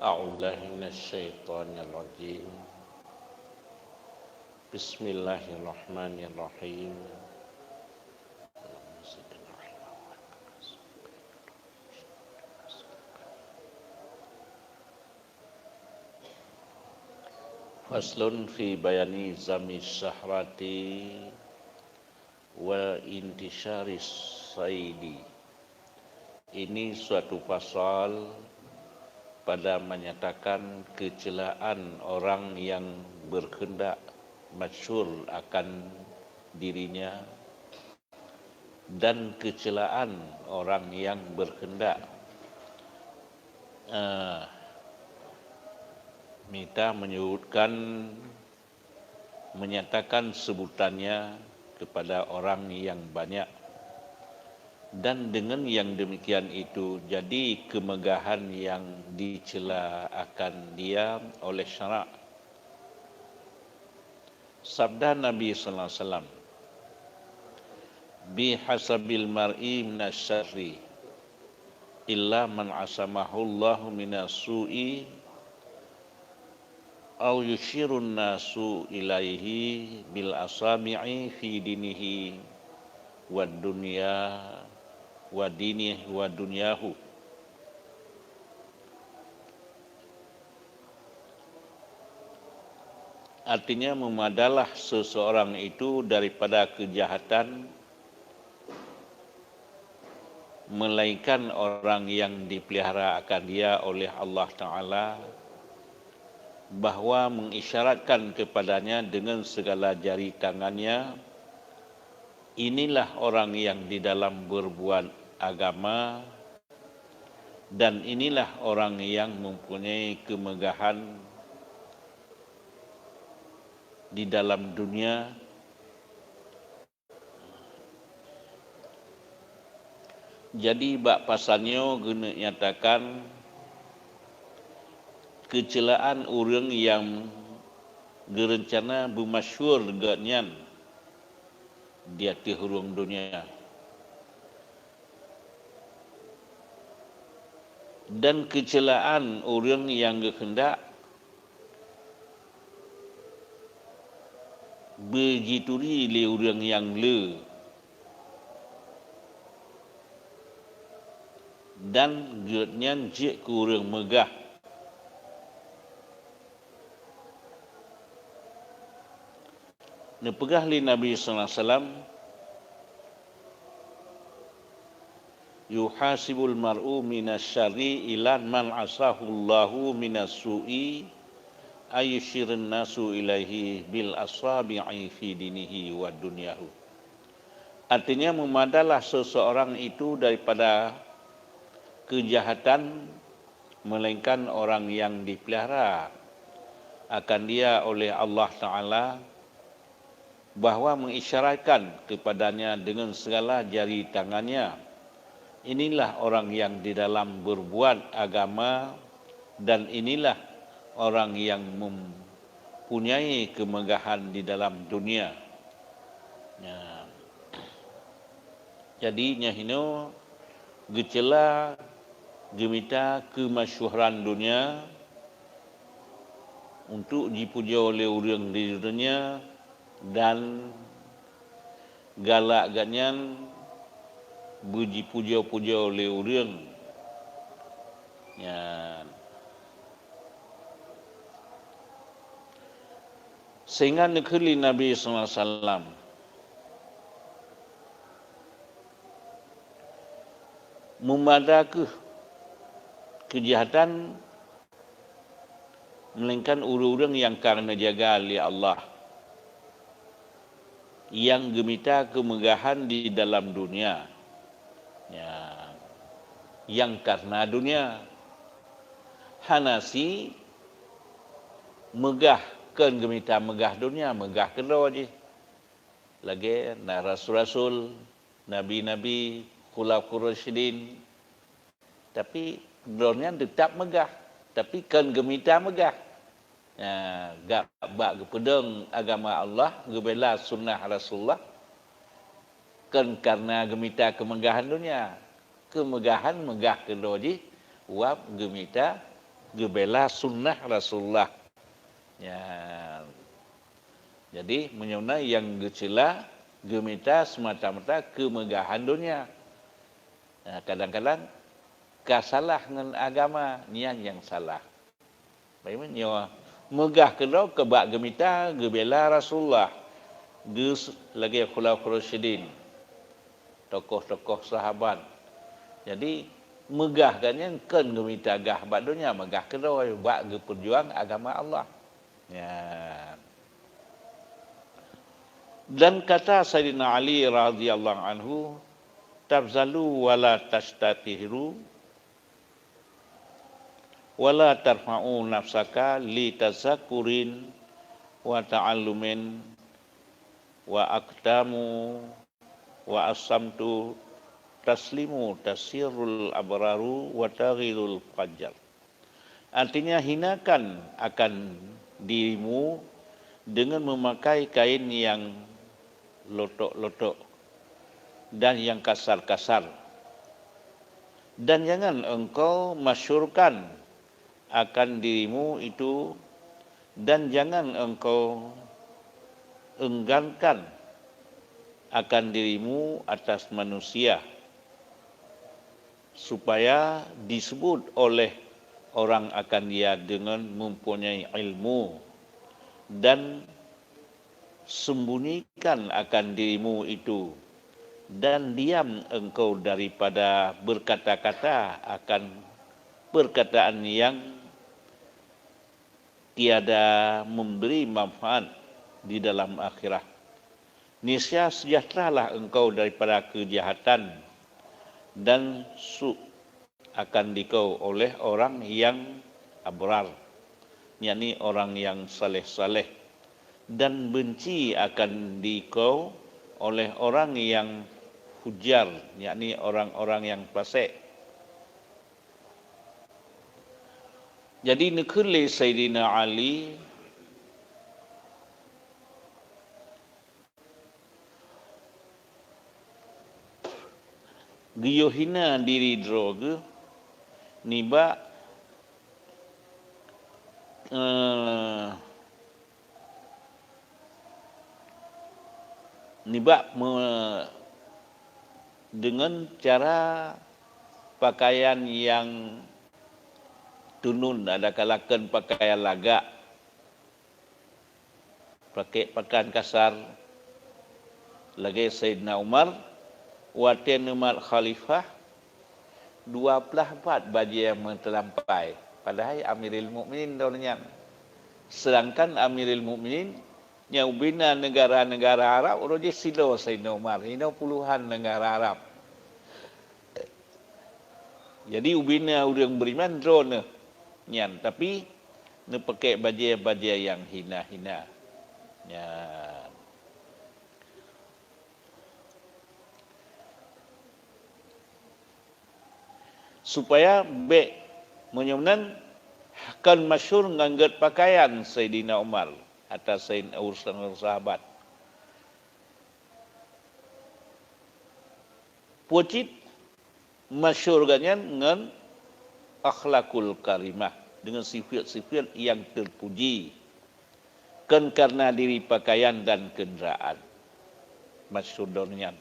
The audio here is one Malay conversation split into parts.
أعوذ بالله من الشيطان الرجيم بسم الله الرحمن الرحيم Faslun fi bayani zami syahrati wa intisharis saidi. Ini suatu pasal pada menyatakan kecelaan orang yang berkehendak masyhur akan dirinya dan kecelaan orang yang berkehendak minta menyatakan sebutannya kepada orang yang banyak, dan dengan yang demikian itu jadi kemegahan yang dicela akan dia oleh syarak. Sabda Nabi sallallahu alaihi wasallam, bihasabil mar'i minasyarri illa man asamahu Allahu minasu'i aw yushirun nasu ilaihi bil asabi'i fi dinihi wa dunya wa dinihi wa dunyahu. Artinya memadalah seseorang itu daripada kejahatan melainkan orang yang dipelihara akan dia oleh Allah Ta'ala, bahwa mengisyaratkan kepadanya dengan segala jari tangannya, inilah orang yang di dalam berbuat agama, dan inilah orang yang mempunyai kemegahan di dalam dunia. Jadi bab pasalnya guna nyatakan kecelaan orang yang gerencana bermasyhur dengannya di atas hurung dunia, dan kecelaan orang yang berkehendak berjituri le orang yang le, dan geutnya jek ke orang megah. Nepegah li Nabi sallallahu alaihi wasallam, yuhasibul mar'u minasyarri ila man asahu Allahu minasu'i ayyushirin nasu ilaihi bil asabi'i fi dinihi wa dunyahu. Artinya memadalah seseorang itu daripada kejahatan melainkan orang yang dipelihara akan dia oleh Allah Ta'ala, bahwa mengisyaratkan kepadanya dengan segala jari tangannya, inilah orang yang di dalam berbuat agama, dan inilah orang yang mempunyai kemegahan di dalam dunia. Ya. Jadi nyahino gecela gemita kemasyhuran dunia untuk dipuja oleh orang di dunia, dan galak ganyan buji puja-puja oleh orang. Ya. Sehingga negeri Nabi sallallahu alaihi wasallam memadaku kejahatan melainkan orang-orang yang karena jaga oleh Allah, yang gemita kemegahan di dalam dunia, ya, yang karena dunia. Hanasi megah kan gemita megah dunia, megah kedua je. Lagi na rasul-rasul, nabi-nabi, khulafaur rasyidin, tapi kedua tetap megah, tapi kan gemita megah. Gak bak pedang agama Allah, gebela sunnah Rasulullah, kan karena gemita kemegahan dunia. Kemegahan megah kedua di wab gemita gebela sunnah Rasulullah. Ya. Jadi menyona yang gecela gemita semata-mata kemegahan dunia. Nah, kadang-kadang kasalah dengan agama nian yang salah. Bagaimana megah kedau kebak gemita gebela Rasulullah. Gus lagi khulafaur rasyidin. Tokoh-tokoh sahabat. Jadi megah kannya kan gemita gah bak dunia megah kedau bak perjuang agama Allah. Ya. Dan kata Sayyidina Ali radhiyallahu anhu, tabzalu wala tastatihiru wala tarfa'u nafsaka li tazakurin wa ta'allumin wa aqdamu wa asamtu taslimu tasirul abraru wa taghilul fajar. Artinya hinakan akan dirimu dengan memakai kain yang lotok-lotok dan yang kasar-kasar. Dan jangan engkau masyurkan akan dirimu itu dan jangan engkau enggankan akan dirimu atas manusia supaya disebut oleh orang akan dia dengan mempunyai ilmu dan sembunyikan akan dirimu itu dan diam engkau daripada berkata-kata akan perkataan yang tiada memberi manfaat di dalam akhirat. Niscaya sejahteralah engkau daripada kejahatan dan su akan dikau oleh orang yang abrar, yakni orang yang saleh-saleh, dan benci akan dikau oleh orang yang hujar, yakni orang-orang yang fasik. Jadi nekele Sayyidina Ali giyohina diri droga niba dengan cara pakaian yang tunun, ada kalakan pakaian lagak, pakai pakaian kasar. Lagi Sayyidina Umar, Watan Umar Khalifah, 24 baju yang terlampai. Padahal Amirul Mukminin daunnya. Sedangkan Amirul Mukminin yang bina negara-negara Arab, orang je silo Sayyidina Umar. Ini puluhan negara Arab. Jadi ubina orang beriman drone nyan, tapi ne pakai baju yang hina-hina. Ya. Supaya be menyunan akan masyhur nganggat pakaian Sayyidina Umar atas Sayyidina urusan sahabat. Pucit masyhur ganyan dengan akhlakul karimah, dengan sifat-sifat yang terpuji kan karena diri pakaian dan kenderaan. Masyhur dornyan.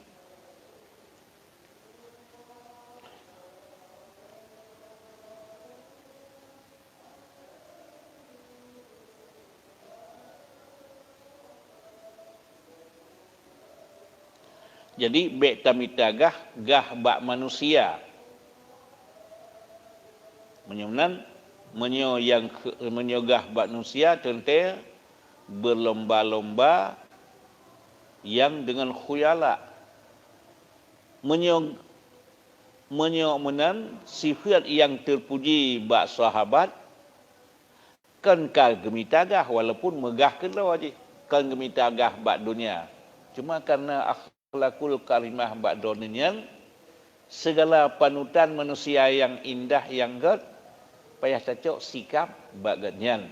Jadi bek tamita gah bak manusia. Menyunan menyogah bak manusia tentu berlomba-lomba yang dengan khuyala. Menyomenan sifat yang terpuji bak sahabat kan gemitagah walaupun megah kedua aja kan gemitagah bak dunia. Cuma karena akhlakul karimah bak dunia, segala panutan manusia yang indah yang gad payah cocok sikap bak ganyan.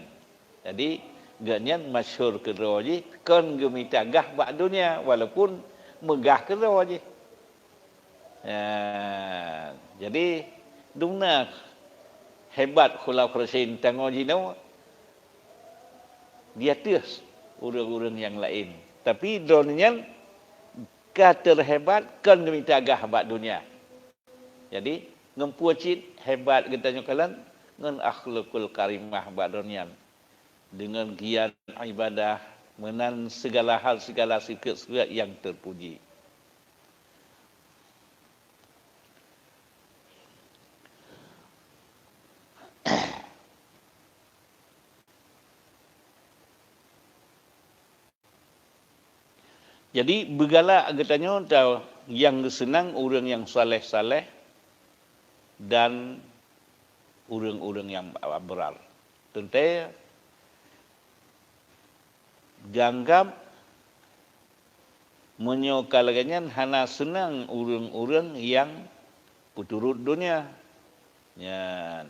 Jadi ganyan masyhur kedua aja kan gemitagah bak dunia walaupun megah kedua aja. Ya, jadi dumna hebat Khulafaur Rasyidin tanggung jino di atas orang-orang yang lain. Tapi dunia terhebat kan minta agah hebat dunia. Jadi ngempuacit hebat kita nyokalan ngan akhlakul karimah hebat dunia. Dengan giat ibadah menan segala hal segala sikap yang terpuji. Jadi bergalak katanya yang senang orang yang saleh-saleh dan orang-orang yang abrar. Tentu dianggap menyokalkannya hanya senang orang-orang yang puturut dunia. Ya.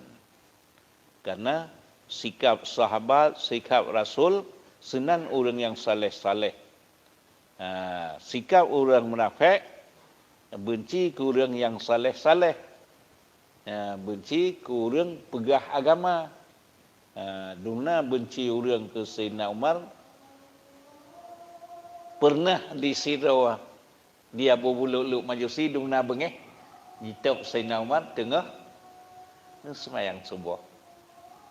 Karena sikap sahabat, sikap Rasul senang orang yang saleh-saleh. Sikap orang munafik benci ke orang yang saleh-saleh. Benci ke orang pegah agama. Duna benci orang ke Sayyidina Umar. Pernah disirau dia berbulu-luk majusi duna bengeh. Jitab Sayyidina Umar tengah semayang subuh.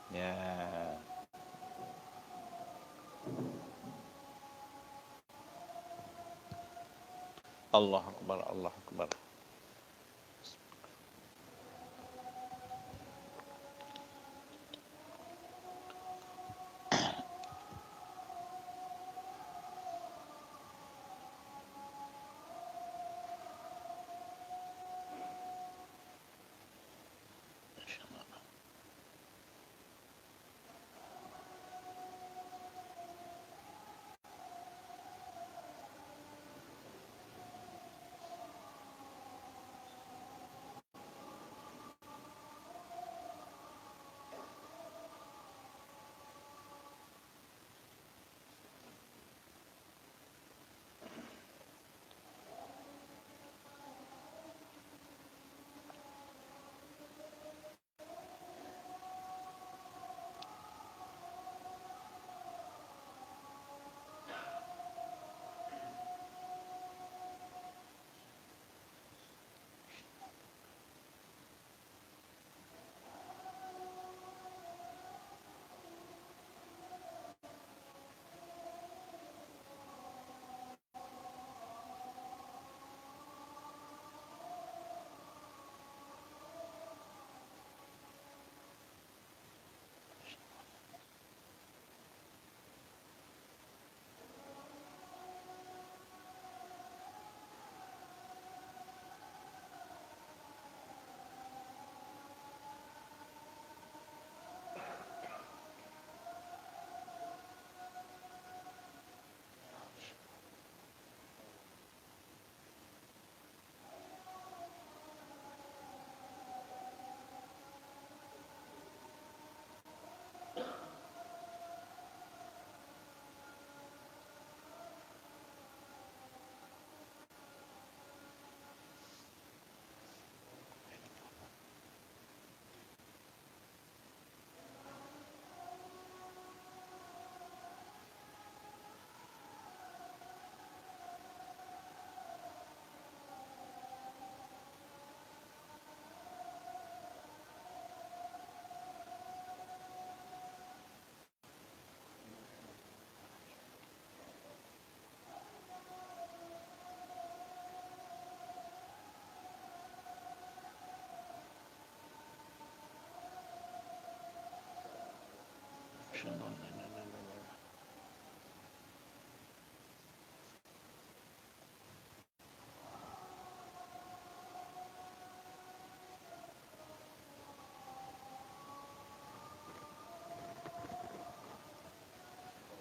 Ya. Allah Akbar, Allah Akbar.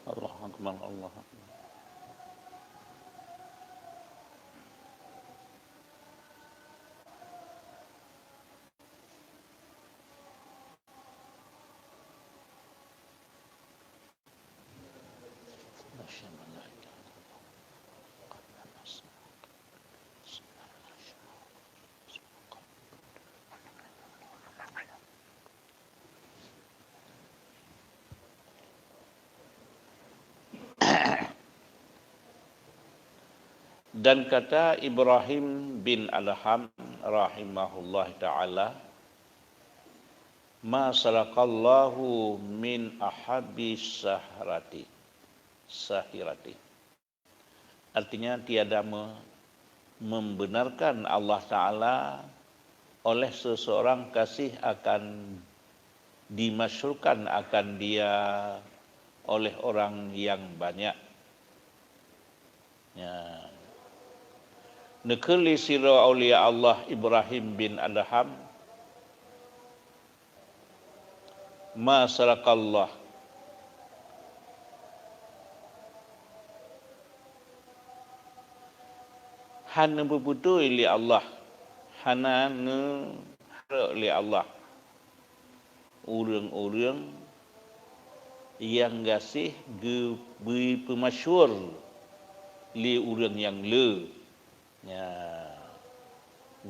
Allah Akbar, Allah Akbar. Dan kata Ibrahim bin Adham rahimahullah ta'ala, ma saraqallahu min ahabbi sahirati. Artinya tiada membenarkan Allah Ta'ala oleh seseorang kasih akan dimasyhurkan akan dia oleh orang yang banyak. Ya. Nekeli sira aulia Allah Ibrahim bin Adham, ma saraqallah, hana berbutuh li Allah, hana li Allah. Orang-orang yang gasih beri pemasyur li orang yang le. Ya.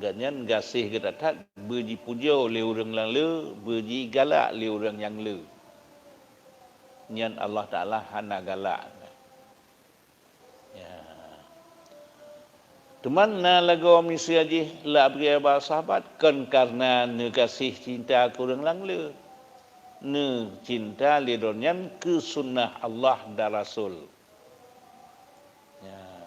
Ganyan gasih kita tak beri puja li orang yang le, beri galak li orang yang le. Nyan Allah Ta'ala hana galak. Ya. Teman na lagu misi aja la beri sahabat kan karena ne kasih cinta kurang lang le. Ne cinta lidonyan ke sunnah Allah dan Rasul. Ya.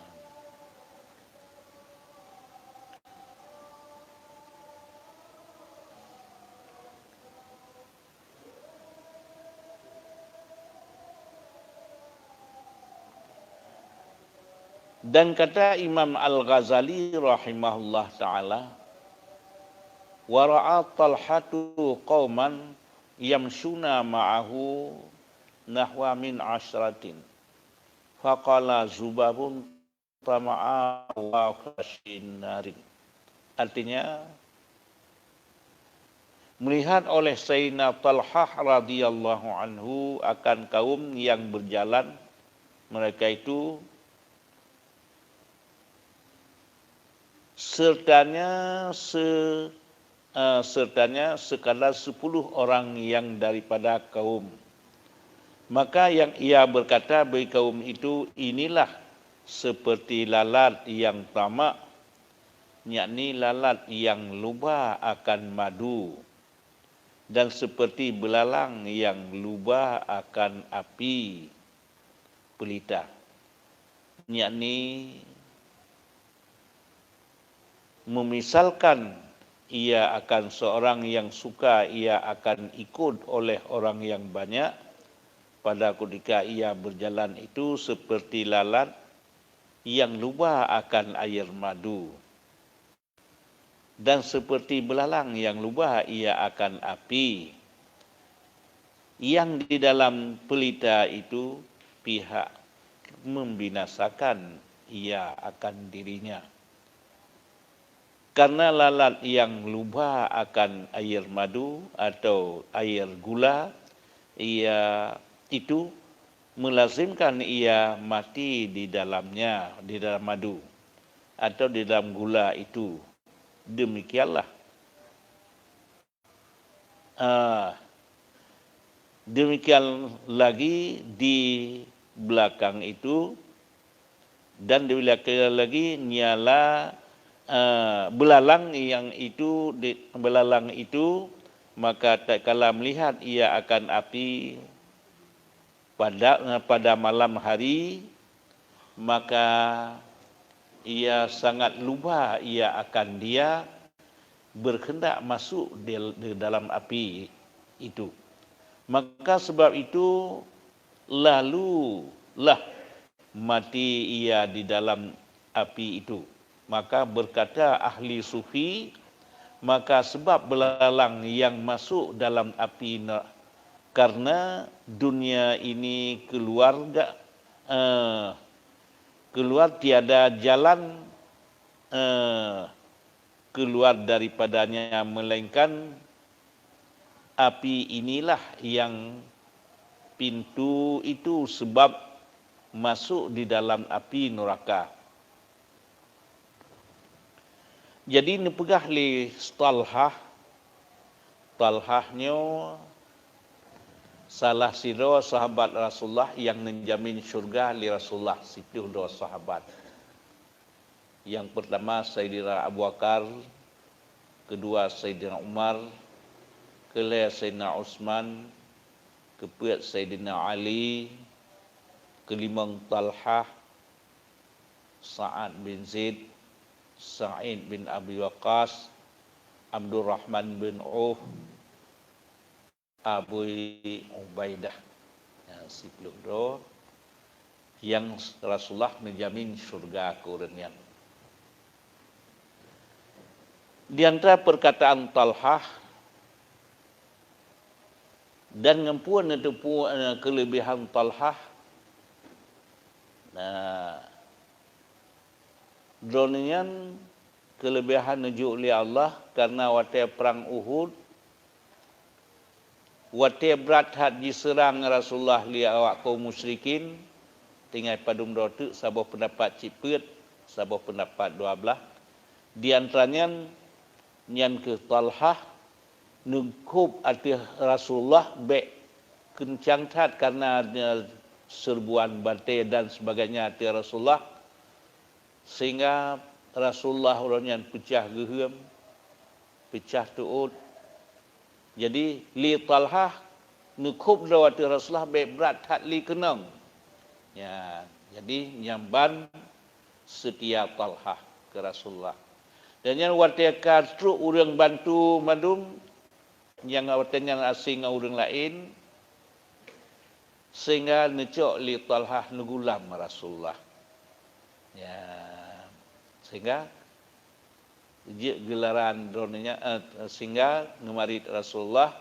Dan kata Imam Al-Ghazali rahimahullah ta'ala, wara'a Talhatu qauman yamshuna ma'ahu nahwa min ashratin. Faqala Zubabun tama'a wa khashin narin. Artinya, melihat oleh Sayyidina Talhah radhiyallahu anhu akan kaum yang berjalan, mereka itu sertanya sekadar 10 orang yang daripada kaum. Maka yang ia berkata bagi kaum itu, inilah seperti lalat yang tamak, yakni lalat yang luba akan madu, dan seperti belalang yang luba akan api pelita, yakni memisalkan ia akan seorang yang suka ia akan ikut oleh orang yang banyak pada ketika ia berjalan itu seperti lalat yang luba akan air madu, dan seperti belalang yang luba ia akan api yang di dalam pelita itu pihak membinasakan ia akan dirinya. Karena lalat yang luba akan air madu atau air gula, ia itu melazimkan ia mati di dalamnya, di dalam madu atau di dalam gula itu. Demikianlah. Demikian lagi di belakang itu, dan di belakang lagi nyala belalang itu, maka tak kala melihat ia akan api pada malam hari, maka ia sangat luba ia akan dia berkendak masuk di dalam api itu. Maka sebab itu lalulah mati ia di dalam api itu. Maka berkata ahli sufi, maka sebab belalang yang masuk dalam api karena dunia ini keluar tiada jalan keluar daripadanya, melainkan api inilah yang pintu itu sebab masuk di dalam api neraka. Jadi ni pegah li Talhahnya salah siro sahabat Rasulullah yang menjamin syurga li Rasulullah, situ dua sahabat. Yang pertama Sayyidina Abu Bakar, kedua Sayyidina Umar, kelima Sayyidina Utsman, keempat Sayyidina Ali, kelima Talhah, Sa'ad bin Zaid, Sa'id bin Abi Waqqas, Abdurrahman bin Auf, Abu Ubaidah. Ya, 10 yang Rasulullah menjamin syurga kurnian. Di antara perkataan Talhah dan ngempuan itu kelebihan Talhah, dronian kelebihan nuju oleh Allah karena waktu perang Uhud, waktu berat had diserang Rasulullah li awak kaum musyrikin, tinggal padum dotu sabah pendapat ciput, sabah pendapat 12. Di antaranya nyan ke Talhah nungkup arti Rasulullah be kencang tat karena serbuan bantai dan sebagainya arti Rasulullah, sehingga Rasulullah orang yang pecah gehem, pecah tuut. Jadi li Talhah nungkup dawati Rasulullah be berat tat li kenang. Ya, jadi nyamban setia Talhah ke Rasulullah. Dan yang waktu katru orang bantu madum, yang awatnya asing orang lain, sehingga necok li Talhah nugulam Rasulullah. Ya, sehingga gelaran dronenya sehingga ngemari Rasulullah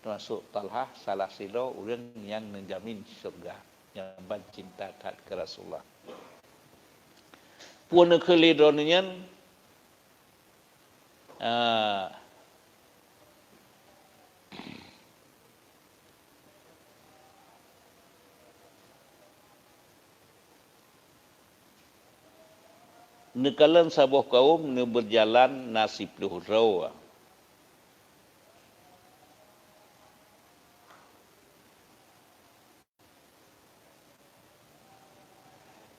termasuk Talhah salah silo orang yang menjamin surga, yang cinta tat ke Rasulullah. Puan keli dronenya nekalan sabuh kaum ne berjalan nasib luhurau.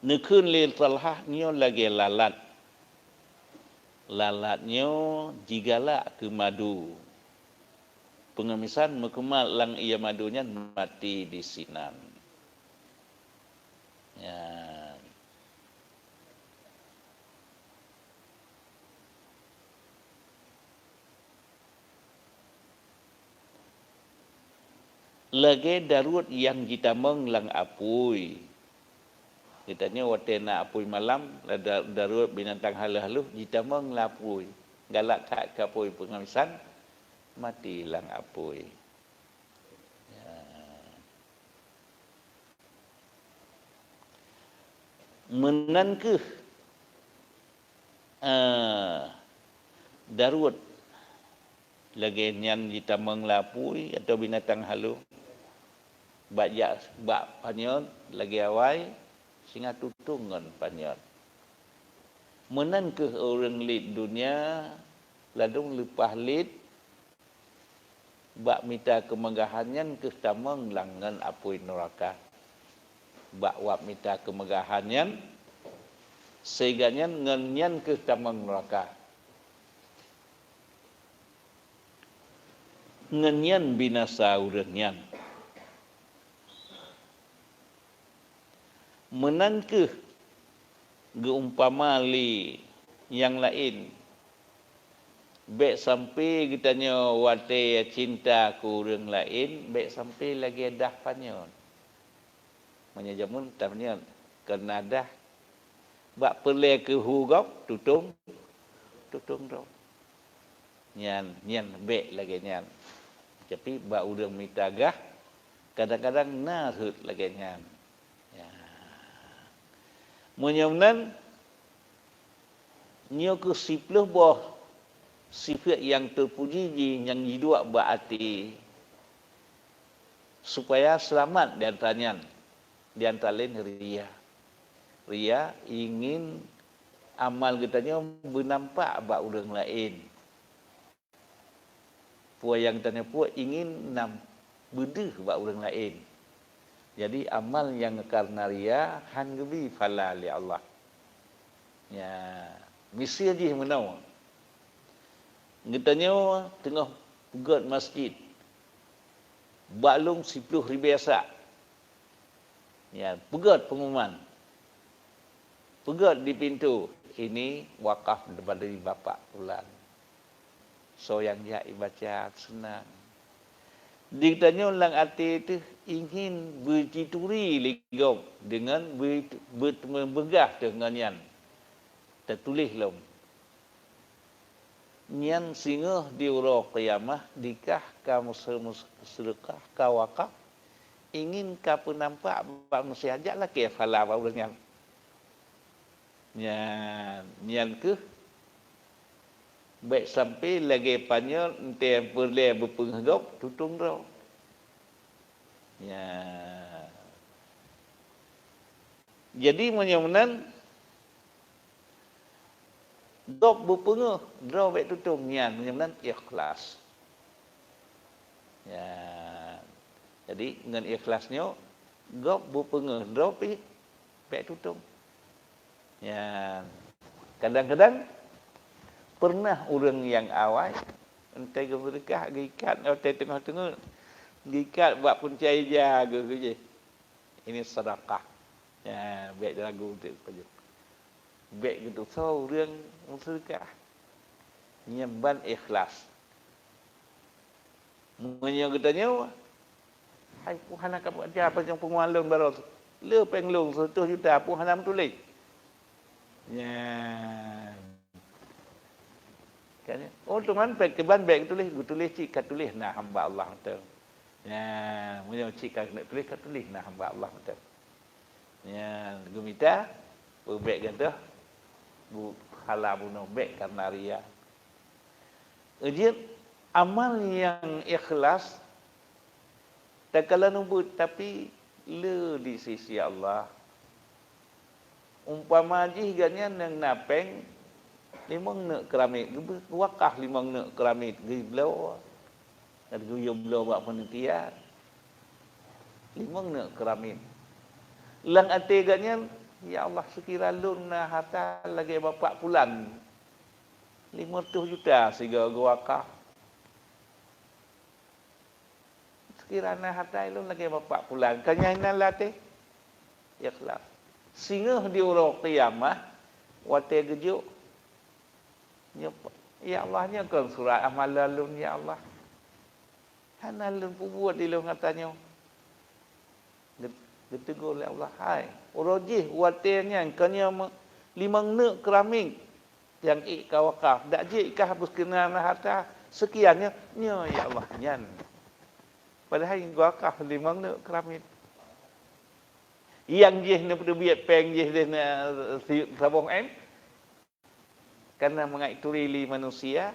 Nekun lil Talhah nyo lagi lalat. Lalatnyo jigala ke madu. Pengemisan mekemal lang ia madunya mati di sinan. Ya. Lagi darut yang kita menglang apui. Kitanya waktu nak apui malam, darut binatang haluh-haluh, kita mengelapui. Galak tak ke apui pengamisan, mati lang apui. Ya. Menankah darut lagi nyan kita mengelapui atau binatang haluh, bak panyon lagi awai, sehingga tutungan panjang. Menan ke orang lid dunia, ladung lepah lid, bak minta kemegahannya ke tamang langan apui neraka. Bak wap minta kemegahannya, sehingga ngenyan ke tamang neraka. Ngenyan binasa urangnya. Menankah geumpama li yang lain baik sampai kitanya wate cinta ku orang lain, baik sampai lagi dah panyon menyajamun tamnya kena dah bak perle ke hugap tutung do nyan baik lagi nyan, tapi bak urang minta gah kadang-kadang narut lagi nyan. Menyamnan nyo ke 10 boh sifat yang terpuji yang hidup berarti supaya selamat di antara lain ria. Ria ingin amal kitanya bernampak bak orang lain. Puan yang tanya puan ingin berdeh bak orang lain. Jadi amal yang karena ria han gebi fala li Allah. Ya, misi aja menau. Ngetanya tengah pegat masjid. Balung 10,000 biasa. Ya, pegat pengumuman. Pegat di pintu. Ini wakaf daripada bapa pulang. So yang dia baca senang. Ditanya ulang hati itu ingin bercituri ligau dengan bertegah dengan yang tertulis lom. Nyan singa di ura qiyamah dikah kamu sedekah ka wakaf ingin ka penampak manusia ajaklah ke fala baulnya. Nyan ke baik sampai lagi panjang ente perle berpenghagap tutung ro. Ya. Jadi menyemenan dok berpenguh draw baik tutung nyan menyemenan ikhlas. Ya. Jadi dengan ikhlasnya gop berpenguh draw baik tutung. Ya. Kadang-kadang pernah orang yang awal entah berkah gikat atau tengah-tengah gikat buat puncai jaga je. Ini sedekah. Ya, baik lagu tu saja. Baik gitu so orang sedekah. Nyemban ikhlas. Menyo katanya, hai Tuhan nak buat apa yang pengualun baru. Le penglung 100 juta pun hanam tulis. Ya. Kan? Oh tuan baik keban baik tulis cik kat tulis nah hamba Allah betul. Ya, munyo cik kat tulis kat tulis nah hamba Allah betul. Ya, gumita baik ganda bu halal bunuh baik karena ria. Ujian amal yang ikhlas tak kala numbut tapi le di sisi Allah. Umpama jihgannya nang napeng limang nak keramik wakah limang nak keramik giblau ada guyum blau buat penelitian limang nak keramik lang ateganya ya Allah sekira lun na harta lagi bapak pulang 500 juta sehingga wakah sekira na harta lun lagi bapak pulang kanya latih ikhlas singa di urang qiyamah wate gejuk ya Allah nya kan surat amalalun ya Allah hanalun buat di lu katanya ditegur oleh Allah hai urajih watenya kanya limang nek keramik yang ik wakaf dak je ikah habis kena harta sekiannya ya Allah nyan padahal wakaf limang nek keramik yang je nak berbiat peng je na sabong em karena mengaituri manusia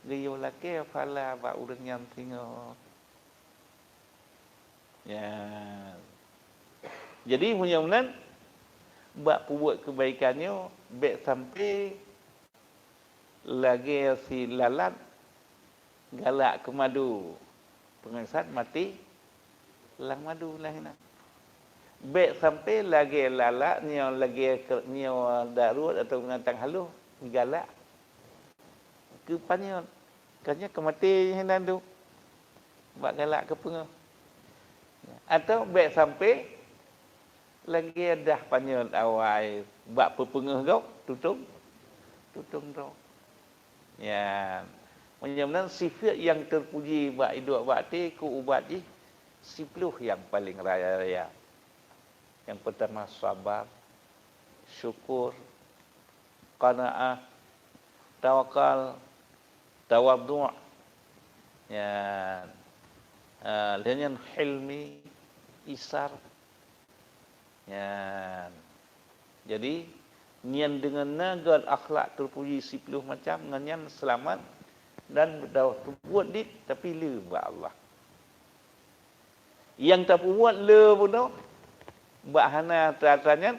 dia laki fala ba urang yang tinggal ya jadi mudah-mudahan bak buat kebaikannya baik sampai lagi si lalat galak ke madu pengasat mati lang madu lah nak baik sampai lagi lalat ni lagi ni darurat atau ngantang haluh galak ke panyo kanya kemati hendan tu buat galak ke pengah atau baik sampai lagi dah panyo awal buat pepengah kau tutung tu ya menyamnan sifat yang terpuji buat hidup bakti ku ubat ji 10 yang paling raya-raya. Yang pertama sabar, syukur, qanaah, tawakal, tawadhu', ya, dengan hilmi, isar, ya. Jadi nian dengan nagal akhlak terpuji 10 macam ngan selamat dan dah buat dit tapi le ba Allah. Yang tak buat le pun dah bahana tanya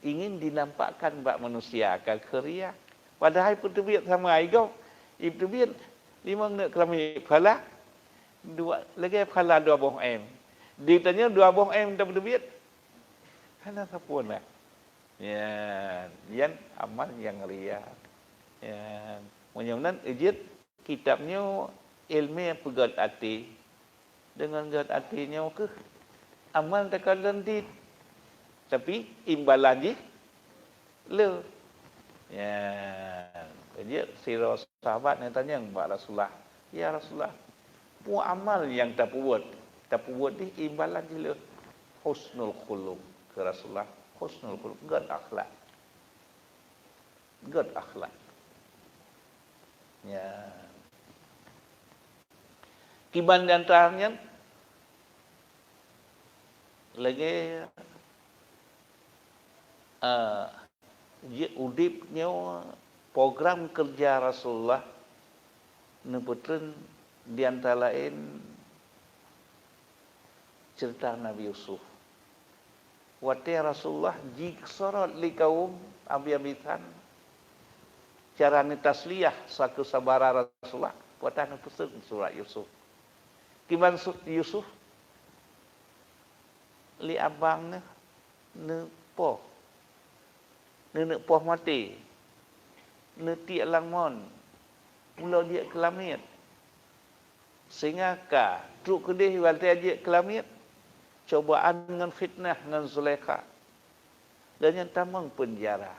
ingin dinampakkan bak manusia akan keria padahal pertebiat sama aigau pertebiat limang nak kelami phala dua lagi phala 2 boh em ditanya 2 boh em tak pertebiat hana sapuna Ya, yan amal yang ria. Ya, menyamnan ejit kitabnya ilmu pegat hati. Dengan gat hatinya ke amal takalan di tapi imbalan je le. Ya, ejit si sahabat yang tanya kepada Rasulullah, ya Rasulullah, buat amal yang tak buat di imbalan je le. Husnul khuluq ke Rasulullah, husnul khuluq, good akhlak. Good akhlak. Ya. Kiban di antaranya lagi dia udipnya program kerja Rasulullah neputren di antara lain cerita Nabi Yusuf. Wate Rasulullah jik sorot li kaum abi-abitan cara ni tasliyah saku sabara Rasulullah watan pusuk surat Yusuf. Kiban Yusuf li abang ne poh ne poh mati ne ti langmon mula dia kelamit sehingga ka truk kedih walte dia kelamit cobaan dengan fitnah dengan Zulaikha dan yang tamang penjara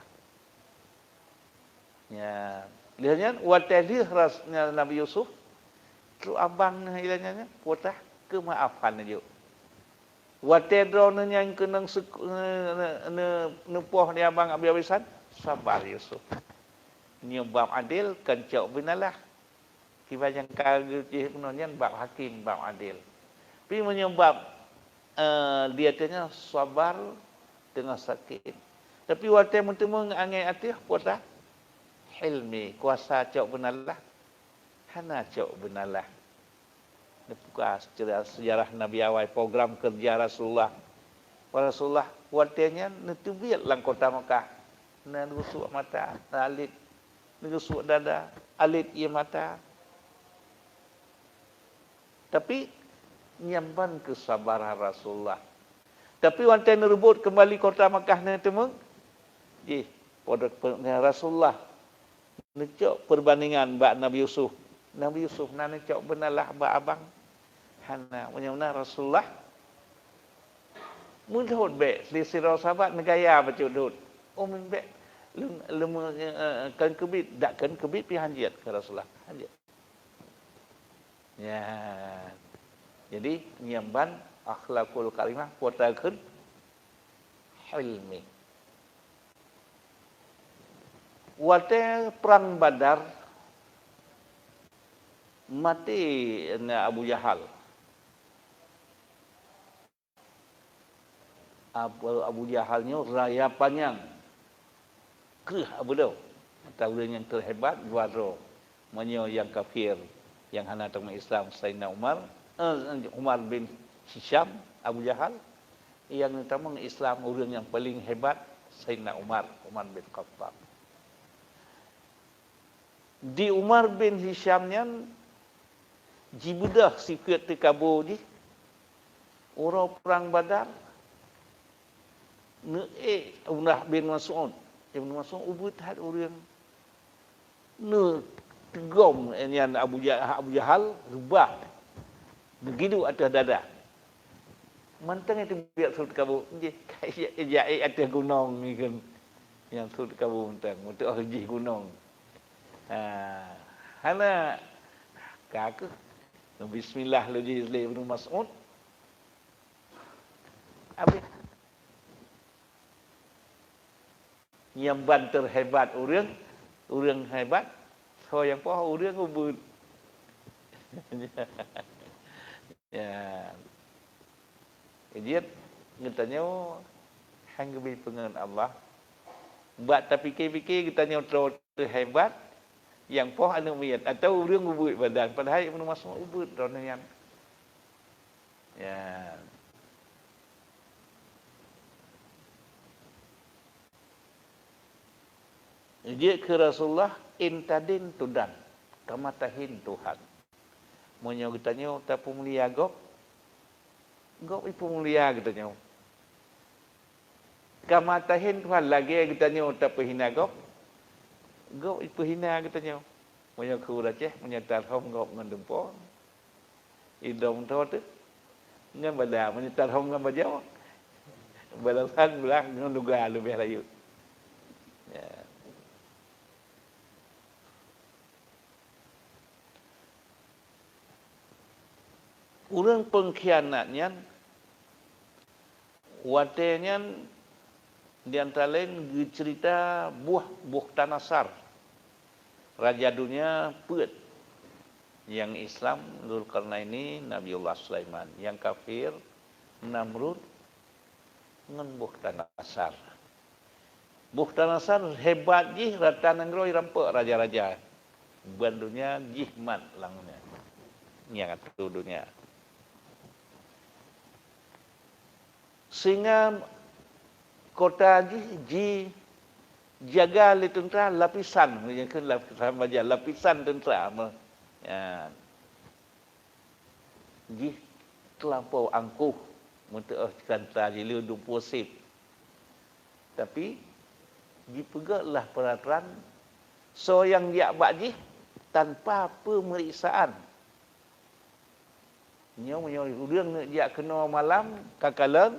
ya lihatnya watalih rasnya Nabi Yusuf truk abang hilangnya potah kemaafan aja watedro yang kenang nepoh ni abang abi-abisan sabar Yusuf nyebab adil kencok binalah kiba yang kagel kunonyan bab hakim bab adil tapi menyebab dia tanya sabar dengan sakit tapi waktu mentemu angai atih potah hilmi kuasa cok benalah hana cok benalah buka sejarah Nabi awal program kerja Rasulullah. Rasulullah waktunya netubiat lang kota Mekah. Nusuk mata, alit, nusuk dada, alit ia mata. Tapi nyamban kesabaran Rasulullah. Tapi waktu rebut kembali kota Mekah netemu, produk Rasulullah necok perbandingan bak Nabi Yusuf. Nabi Yusuf nak necok benalah bak abang. Hana menyamna Rasulullah mudhut be sirah sahabat negaya bacudut min be kan kebit dak kan kebit pi hanjat ke Rasulullah hanjat ya jadi nyamban akhlakul karimah potakeun hilmi wate perang Badar mati Abu Jahal Abu Jahalnya raya panjang ke Abu Daw tahu yang terhebat Wadro menyo yang kafir yang hana tengah Islam Sayyidina Umar bin Hisham Abu Jahal yang utama Islam orang yang paling hebat Sayyidina Umar bin Khattab di Umar bin Hishamnya jibudah sikit tekabur di orang perang Badar Umrah bin Mas'ud Ibn Mas'ud ubud had orang tegom yang Abu Jahal rubah begitu atas dada mantang itu biar sud kabu kayak atas gunung ni kan yang sud kabu mantang untuk haji gunung hana kakek bismillah lagi Ibn Mas'ud habis yang banter hebat orang hebat so yang poh orang ubud ya dia ngetanya hang lebih pengen Allah buat tapi fikir kita nyotro hebat yang poh anu miat atau orang ubud badan padahal Ibnu Mas'ud ubud ronyan ya dia ke Rasulullah intadin tudan kamatahin Tuhan monyo kitanya tapu mulia gop ipu mulia kitanya Kamatahin Tuhan lagi kita nyo tak perhina gop. Gop perhina kita nyo. Punya ku Aceh, punya tarhom gop ngan dempo. Idom tu ngan bada, punya tarhom ngan bajau. Balasan belang ngan duga lebih layu. Ya. Urang pengkhianatnya watenya di antara lain cerita buah Tanasar. Raja dunia Put. Yang Islam Dzulkarnaini Nabiullah Sulaiman. Yang kafir Namrud ngan buah Tanasar. Buah Tanasar hebat jih rata nangroi rampak raja-raja. Bandunya jihmat langnya. Yang atu dunia. Sehingga kota ji jaga oleh tentera lapisan, yang kan lapisan tentera. Ya. Ji terlampau angkuh untuk tentera jili untuk posip. Tapi ji pegaklah peraturan so yang dia buat ji tanpa pemeriksaan. Nyoរឿងdia kena malam kakalan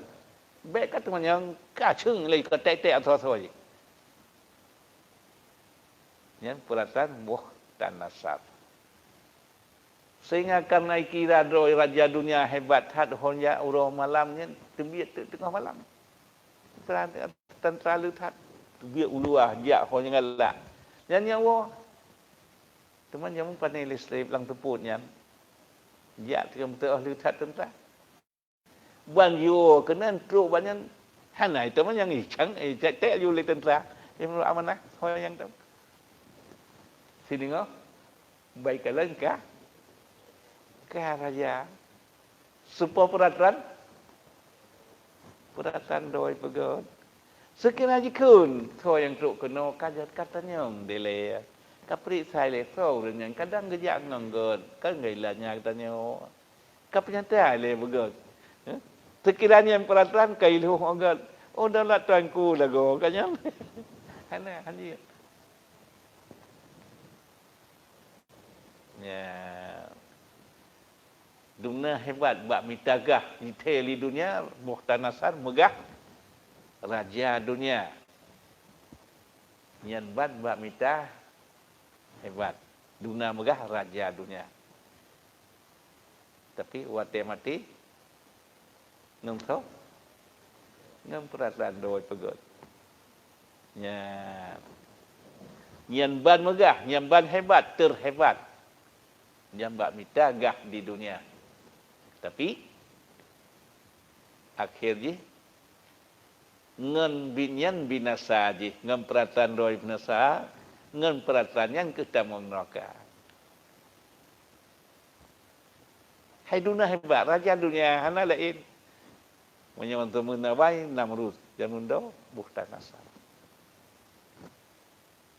baik kata yang kacung lagi ke tek-tek atau yang perasaan buah Tanasar. Sehingga karena kira doi raja dunia hebat had honja urang malamnya tebiat tengah malam. Tentera lutat tebiat uluah jak honja ngalak. Dan yang teman yang pandai listrik lang teputnya. Jak tengah lutat tentera. Ban yo kena truk banyak hanai teman yang icang tek yo le tentera yang amanah ho yang tu sini ngah baik kalan ka raja supaya peraturan doi pegot sekira jikun ho yang truk kena kajat katanya dele kapri sai le so dengan kadang gejak nganggot kan gailanya katanya kapnyata le pegot sekiranya peraturan kailu agak dalam tuanku lagu kanya hana haji ya dunia hebat bak mitagah iteli dunia buah Tanasar megah raja dunia nyan ban bak mitah hebat dunia megah raja dunia tapi wate mati nung thau ngam peraturan doi pegot nyan ban megah nyan ban hebat terhebat nyan bak mitagah di dunia tapi akhirnya ngan binyan binasa ji ngam peraturan doi binasa ngan peraturan yang kita neraka hai dunia hebat raja dunia hana lain menyamon temunawai Namrud jangan do buah Tanasar.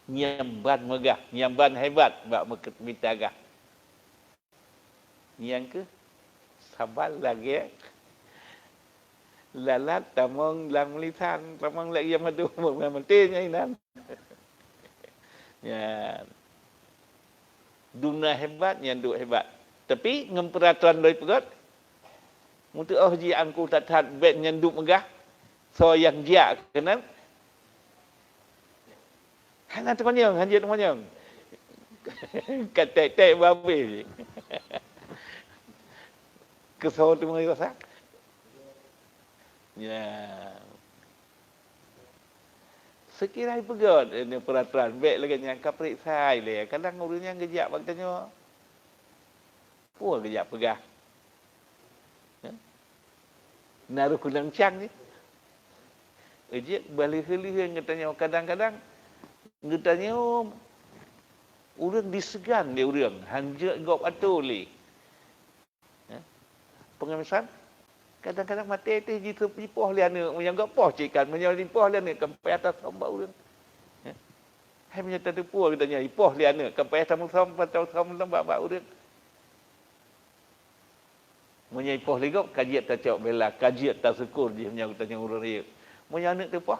Nyamban megah, nyamban hebat bak mitagah. Yang ke sabal lagi lalat tamong lang lisan tamong lagi yang madu mentingnya inan. Ya. Dunia hebat nyanduk hebat. Tapi ngemperaturan doi pegot untuk ji angku tatat bet nyanduk megah so yang dia kena hana temanyang hanjit temanyang katek-tek babe kesal tu mai rasa ya sekiranya pegot ini peraturan bet lagi yang kaprik sai le kadang urusnya gejak bagtanya puah gejak pegah naruh kudang cang ni. Ejek balik heli ngetanya kadang-kadang ngetanya urang disegan dia urang hanjak gop atuli. Pengamisan kadang-kadang mati teh jitu pipoh liana yang gop poh cikan menyali poh liana kampai atas samba urang. Hai menyata tu puah katanya ipoh liana kampai sama-sama patau sama lembak urang. Menyai poh ligok kajiat tak cok bela kajiat tak syukur dia punya tanya urang dia Menyanak tu apa?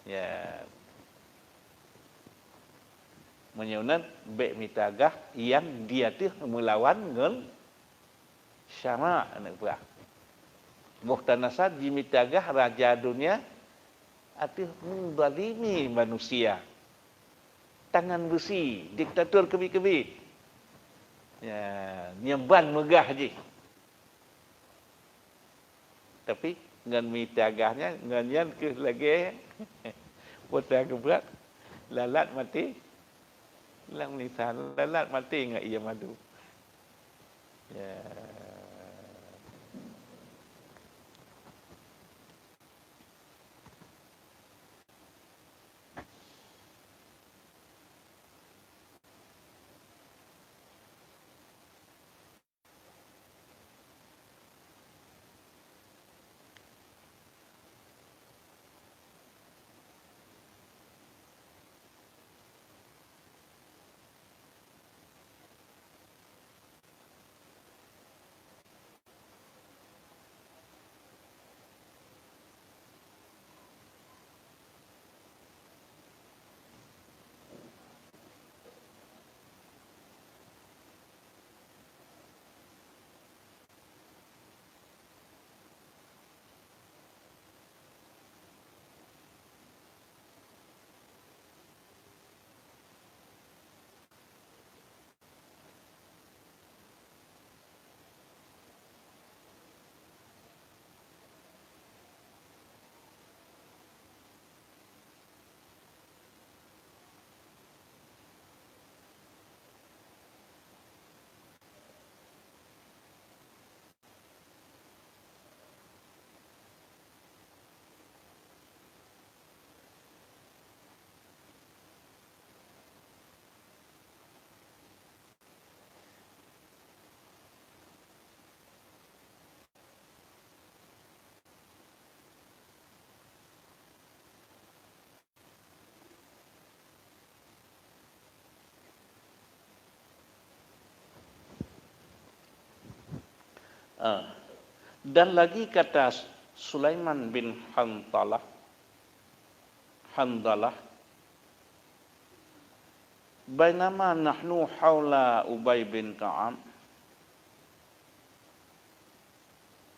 Ya. Menyanak bek mitagah yang dia tu melawan dengan syama anak buah. Muhtanasad di mitagah raja dunia atuh mendalimi manusia. Tangan besi, diktator kebi-kebi. Ya, nyemban megah je. Tapi dengan mitagahnya dengan ke lagi putar keberat lalat mati lang lisan lalat mati dengan ia madu. Ya. Dan lagi kata Sulaiman bin Handalah, bainama nahnu haula Ubay bin Ka'ab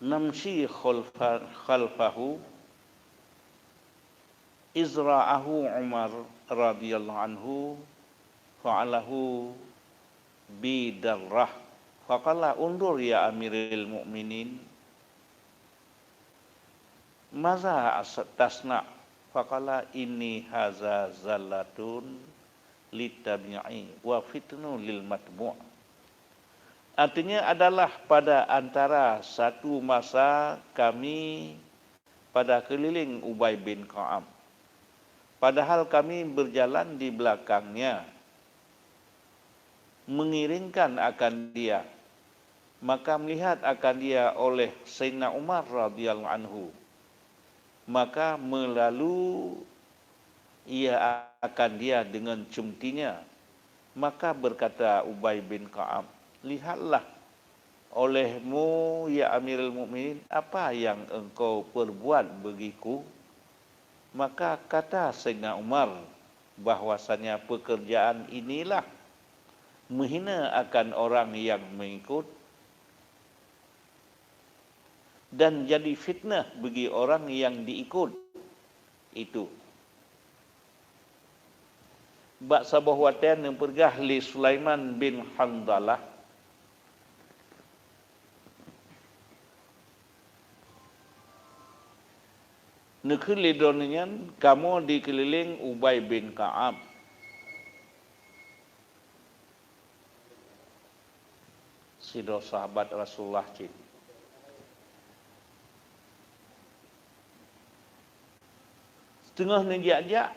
namshi khalfahu izra'ahu Umar radhiyallahu anhu fa'alahu bidarrah faqala undur ya amiril mu'minin maza tasna faqala inni haza zallatun litabi'i wa fitnu lil matbu'. Artinya adalah pada antara satu masa kami pada keliling Ubay bin Ka'ab. Padahal kami berjalan di belakangnya, mengiringkan akan dia. Maka melihat akan dia oleh Sayyidina Umar radhiyallahu anhu. Maka melalu ia akan dia dengan cumtinya. Maka berkata Ubay bin Ka'ab, lihatlah olehmu ya Amirul Mukminin apa yang engkau perbuat bagiku. Maka kata Sayyidina Umar bahwasanya pekerjaan inilah menghina akan orang yang mengikut dan jadi fitnah bagi orang yang diikut itu. Bak sabah watan yang pergah li Sulaiman bin Handalah nekelidonian kamu dikeliling Ubay bin Ka'ab. Sido sahabat Rasulullah cik. Setengah nejak-jak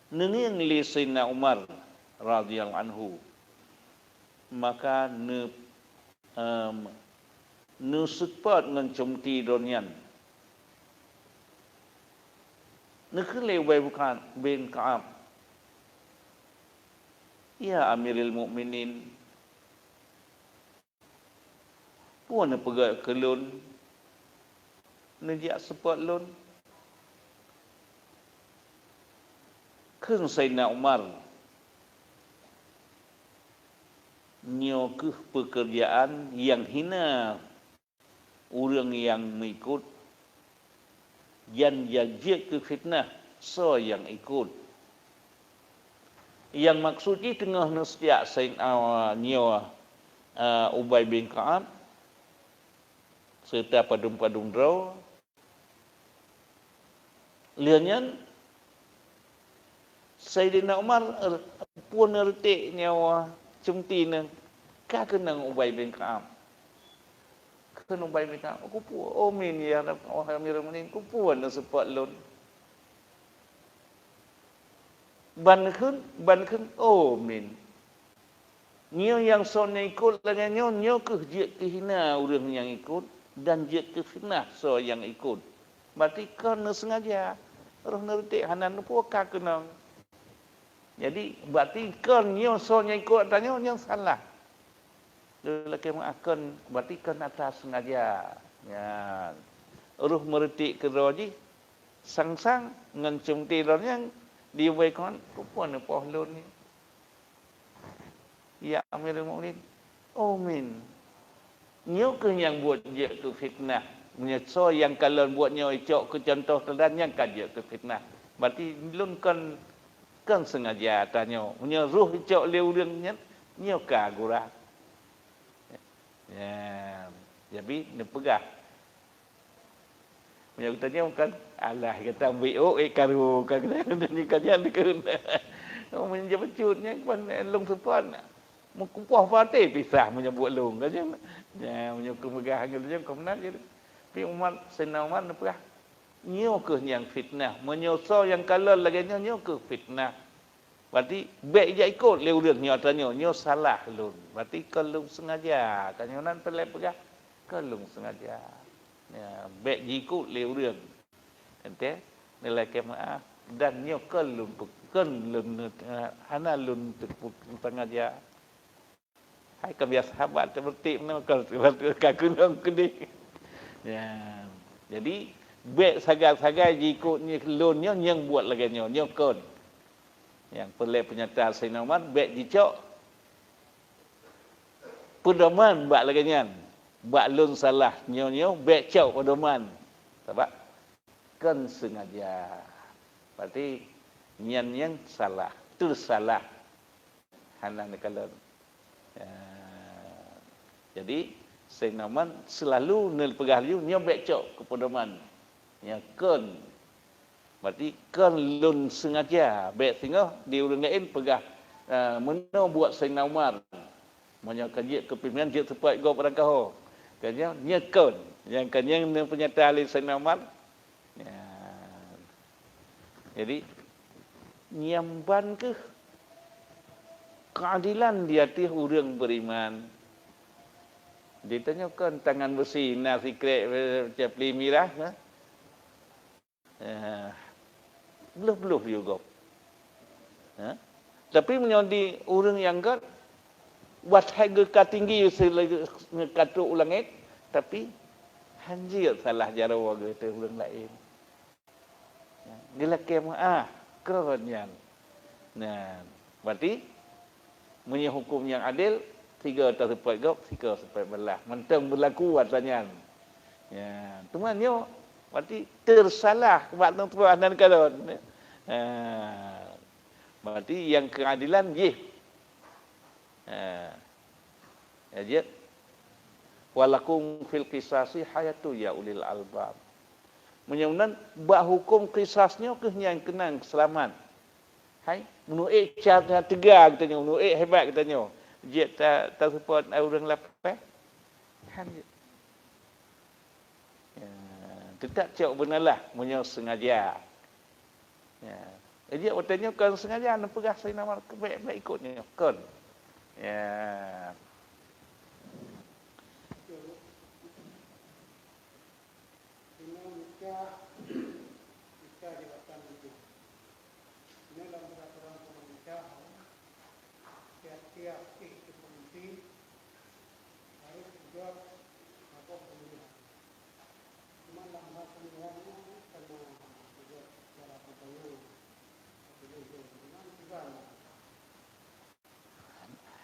nening li Sayyidina Umar radhiyallahu anhu. Maka ne support dengan cumti donian. Nekele Ubay bin Ka'ab. Ya Amirul Mukminin, Pun nak pergi ke lun, nejak support lun. Keun Sayyidina Umar nyo ke pekerjaan yang hina orang yang mengikut yang jajik ke fitnah so yang ikut. Yang maksudnya tengah nasihat Sayyidina nyo Ubay bin Ka'ab serta padung-padung draw liannya Sayyidina Umar pun erti nyawa cumti nang ka kenang Ubay bin Ka'ab. Kenang Ubay bin Ka'ab aku pu min ya wahai Amirul Mukminin ku puan nak support lon. Ban khun min. Nyo yang son ikut dengan nyo ke je hina orang yang ikut dan je ke fitnah so yang ikut. Berarti kan sengaja roh nerti hanan pu ka kenang. Jadi berarti kan nyo so yang ikut tanya yang salah. Lelaki akan berarti kan atas sengaja. Ya. Ruh merti ke roji sang-sang ngan cumti yang diwekon kupon poh lon ni. Ya Amirul Mukminin. Min. Nyo ke yang buat je ke fitnah. So yang kalau buat nyo icok ke contoh telan yang kan je ke fitnah. Berarti lun kan sengaja tanya. Nyo ruh icok le urang nyo ka gurah. Ya. Jadi ni pegah. Punya tanya kan alah kata WO karu kan ni kajian dekeun. Menjadi becutnya kan long sepan. Mengkumpah partai pisah menyebut long kan ya menyebut megah gitu komnas gitu. Tapi Umar Sayyidina Umar apa? Nyo ke yang fitnah, menyosor yang kalau lagi nyo ke fitnah. Berarti baik je ikut le urang nyo tanya nyo salah lun. Berarti kalau sengaja kan nyo nan pelai pegah kalau sengaja. Ya baik je ikut le urang. Ente nilai kemaaf dan nyo kalau hana lun sengaja. Hai kebiasa sahabat seperti mana kakunang kedi. Ya. Jadi baik sagai-sagai jikut ni lonnya yang buat lagi nyo kon. Yang pelai penyataan Sayyidina Umar baik dicok. Pedoman buat lagi nyan. Buat lon salah nyo baik cok pedoman. Sebab kan sengaja. Berarti nyan yang salah, tersalah. Hanan kalau jadi Sayyidina Umar selalu nil pegah liu nyo becok ke pedoman. Ya kon. Berarti kon lun sengaja baik sehingga di urang lain pegah meno buat Sayyidina Umar. Monya kaji kepimpinan je tepat go pada kau. Kanya nyekon yang kanya pernyataan Sayyidina Umar. Ya. Jadi nyamban ke keadilan di hati orang beriman. Ditanyakan tangan besi nasi krek cepli mirah. Belum juga. Tapi menyodi orang yang kan buat harga tinggi ngekatuk ulangit. Tapi hanjir salah jara warga itu orang lain. Dia kemaah keronyan. Nah, berarti punya hukum yang adil, 3 tersepat gop, 3 sepat belah. Mentang berlaku watanya. Ya, temannya berarti tersalah waktu tuan kalau. Berarti yang keadilan ye. Ya je. Walakum fil qisasi hayatu ya ulil albab. Menyunan bak hukum qisasnya ke yang kenang selamat. Hai, menuik cara tegar katanya, menuik hebat katanya. Je tak support orang lapar. Han. Ya, tetap cak benalah punya sengaja. Ya. Dia katanya kan sengaja nak pegah saya nama baik ikutnya kan. Ya. Tiap-tiap itu penting harus juga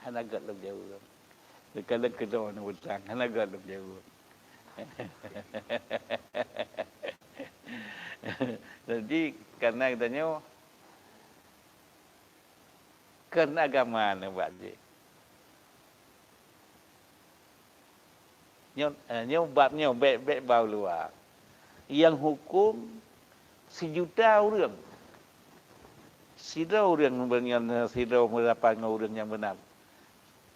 Han agak lebih jauh. Kalau kedua nak hutang, han agak lebih jauh. Jadi karena katanya kerana agama ni buat je. Nyo babnya baik bau luar. Yang hukum sejuta orang. Sida orang dengan sida mendapat orang yang benar.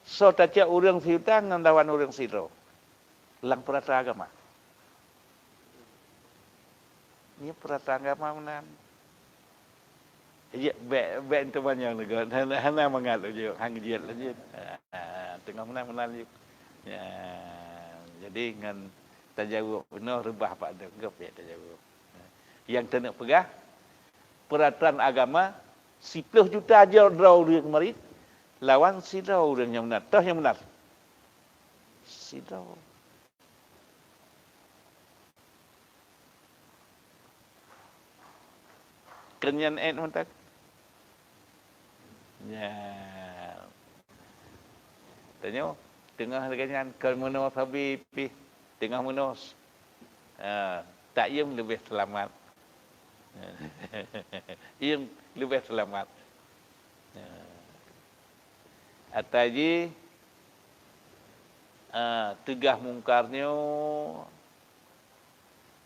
So taca orang sejuta dengan lawan orang sida. Lang perata agama. Ini perata agama benar. Ya, baik itu banyak negara. Hana mengalu je, hang jiat lagi. Tengah menang je. Ya, jadi dengan tajawub benar rebah pada gap ya tajawub. Yang tak pegah peraturan agama 10 juta aja draw dia kemarin lawan si draw orang yang benar. Tahu yang benar. Si draw. Kenyan mentak. Ya. Tanya tengah kenyan kemenos habis pi tengah menos. Tak yang lebih selamat. Yang lebih selamat. Ataji tegah mungkarnya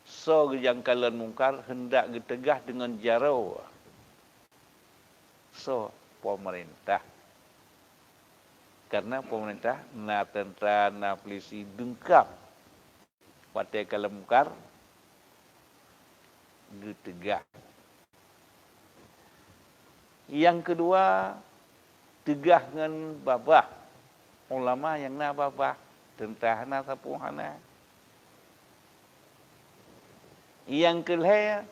so yang kalian mungkar hendak ditegah dengan jarau. So pemerintah. Karena pemerintah na tentera na polisi dengkap partai kalau mungkar ditegah. Yang kedua, tegah dengan babah ulama yang na babah tentera na sapuhana. Yang kelihatan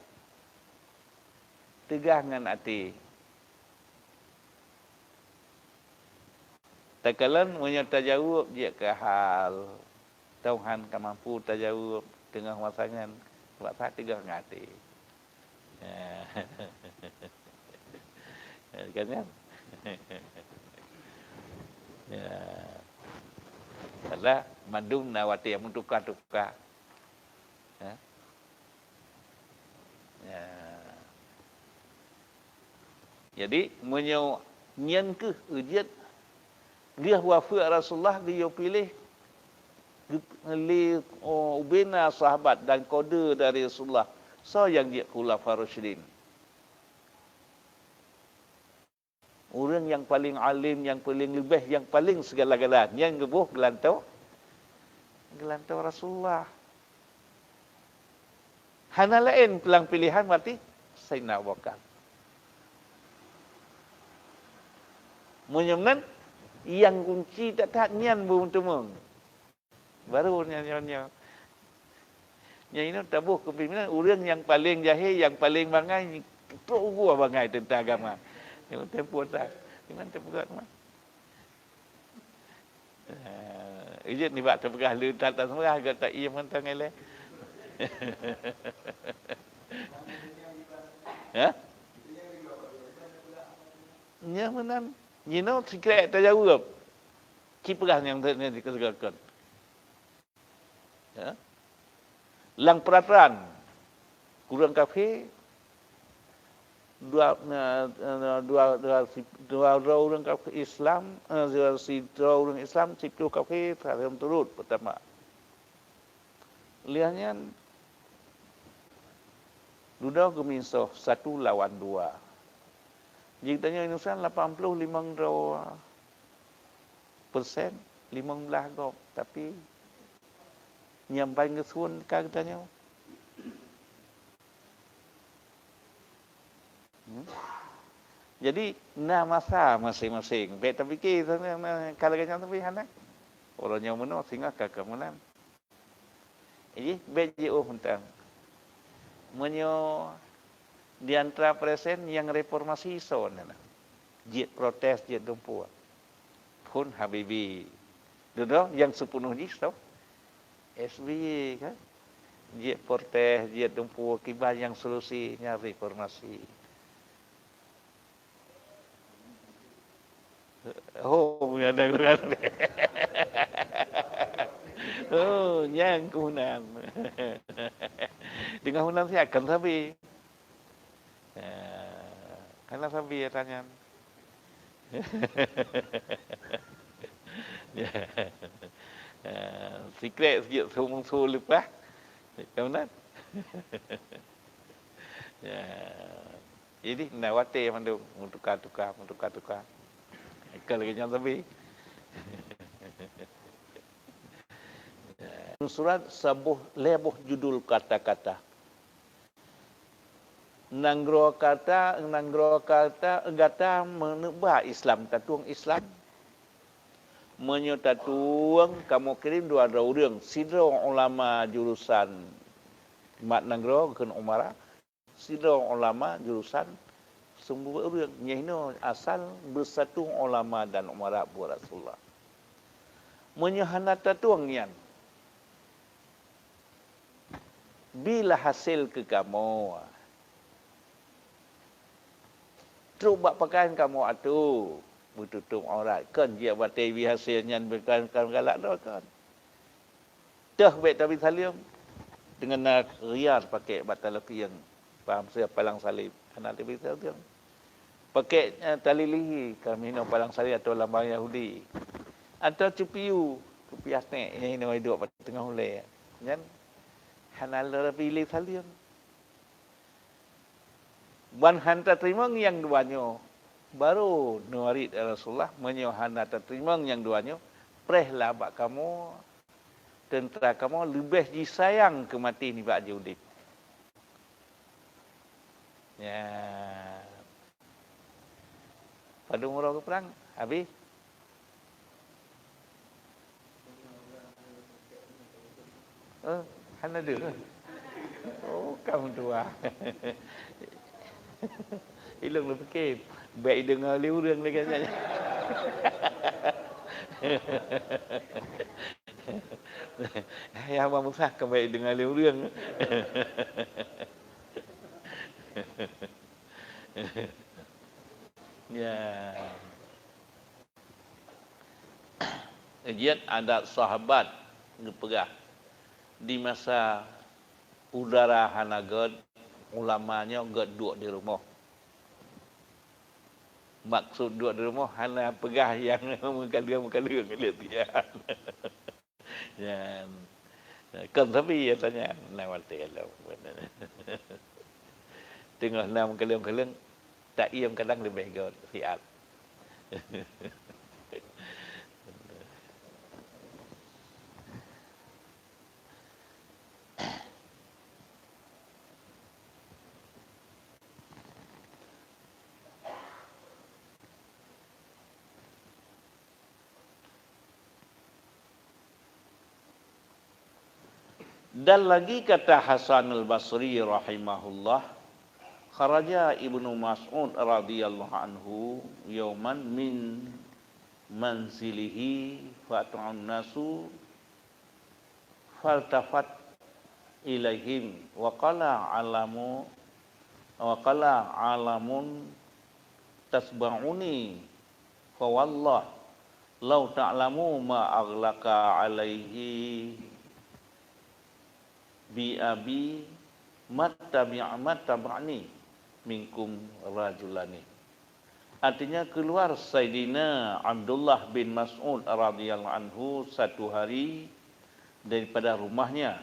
tegah dengan hati. Takalan punya tajawub dia ke hal Tuhan kan mampu tajawub tengah masangan buat tak tegah dengan hati. Kan ya? Ya. Adalah mandung nawati yang tukar-tukar. Ya. Ya. Jadi menyo nyen ke ujian dia wafat Rasulullah dia pilih li ubina sahabat dan kode dari Rasulullah. So yang dia khulafaur rasyidin. Orang yang paling alim, yang paling lebih, yang paling segala-galanya yang gebuh gelantau Rasulullah. Hana lain pelang pilihan berarti Sayyidina Abu Bakar. Menyemnan yang kunci tak nyan beruntung. Baru nyanyi. Yang ini tabuh kepimpinan orang yang paling jahil, yang paling bangai, itu gua bangai tentang agama. Yang tempoh tak. Gimana tempoh tak mah? Ijat ni bak terpegah lu tak semua agak tak ia mentang ele. Ya? Nya menan. You know, secret tajawub. Kiprah yang dikesegarkan. Ya. Lang peraturan. Kurang kafe. Dua orang kafe Islam. Dua orang Islam. 10 kafe. Salam turut. Pertama. Lihatnya. Duda keminsoh. 1 lawan 2. Jika tanya Indonesia 85%, 15 gop. Tapi nyampai ke sun katanya. Jadi na masa masing-masing. Bet tapi ke kalau kanya tapi hana. Orang yang menang sehingga kakak menang. Jadi bet je tentang menyo di antara presiden yang reformasi soalnya, jet protes jet dumpu, pun Habibie, dulu yang sepenuhnya stop, SBY kan, Jia porteh, jia tumpu kibar yang solusi nyari formasi. Oh, ada kan. Oh, yang kunan. Dengan hunan saya akan sabi. Karena sabi ya tanya. Secret sejak sumung lepas. Kemudian. Jadi nawate mandu tukar-tukar. Kalau yang sabi. Surat sabuh lebuh judul kata-kata. Nanggro kata gata menebah Islam tatuang Islam. Menyotatuang kamu kirim dua orang sidro ulama jurusan mat nanggro kan umara sidro ulama jurusan semua orang nyehno asal bersatu ulama dan umara buat Rasulullah. Menyahana tatuang yang bila hasil ke kamu cuba pakaian kamu atu bertutup aurat kan dia batai bi hasilnya bukan galak dah kan dah baik tapi salim dengan nak riar pakai batal yang faham saya palang salib anak dia beritahu pakai tali lihi kami no palang salib atau lambang Yahudi atau cupiu kupiah nek yang no hidup tengah hulai kan hanal pilih salim ban hantar terima yang duanya baru nuarit Rasulullah menyohana terima yang duanya prehlah bak kamu tentera kamu lebih disayang ke mati ni bak judip ya pada umrah ke perang habis hana ada oh kamu tua ilung lu fikir baik dengar liurang lagi saja. Ya abang Musa baik dengar liurang. Ya. Kemudian ada sahabat ngepegah di masa udara hanagad ulamanya gad duduk di rumah. Maksud duduk di rumah hana pegah yang mengkala-mengkala lihat dia. Ya. Kan tapi ya tanya nawati Allah. Tengah nam keleng-keleng tak iam kadang lebih gawat siap. Dan lagi kata Hasan al-Basri rahimahullah, kharaja Ibnu Mas'ud radhiyallahu anhu yauman min manzilihi fat'un nasu faltafat ilaihim wa qala alamun tasba'uni fa wallah law ta'lamu ma aghlaqa alaihi bi abi mattaba'ni minkum rajulani. Artinya keluar Sayyidina Abdullah bin Mas'ud radhiyallahu anhu satu hari daripada rumahnya,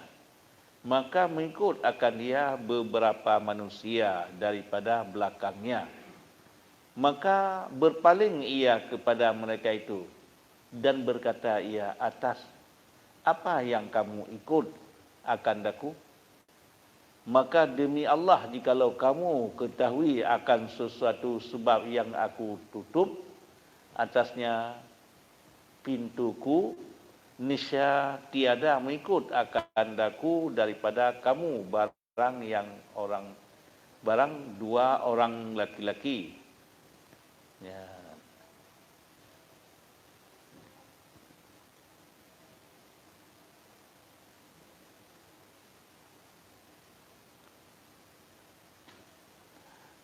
maka mengikut akan dia beberapa manusia daripada belakangnya. Maka berpaling ia kepada mereka itu dan berkata ia, atas apa yang kamu ikut akan daku? Maka demi Allah, jikalau kamu ketahui akan sesuatu sebab yang aku tutup atasnya pintuku, niscaya tiada mengikut akan daku daripada kamu barang dua orang laki-laki. Ya.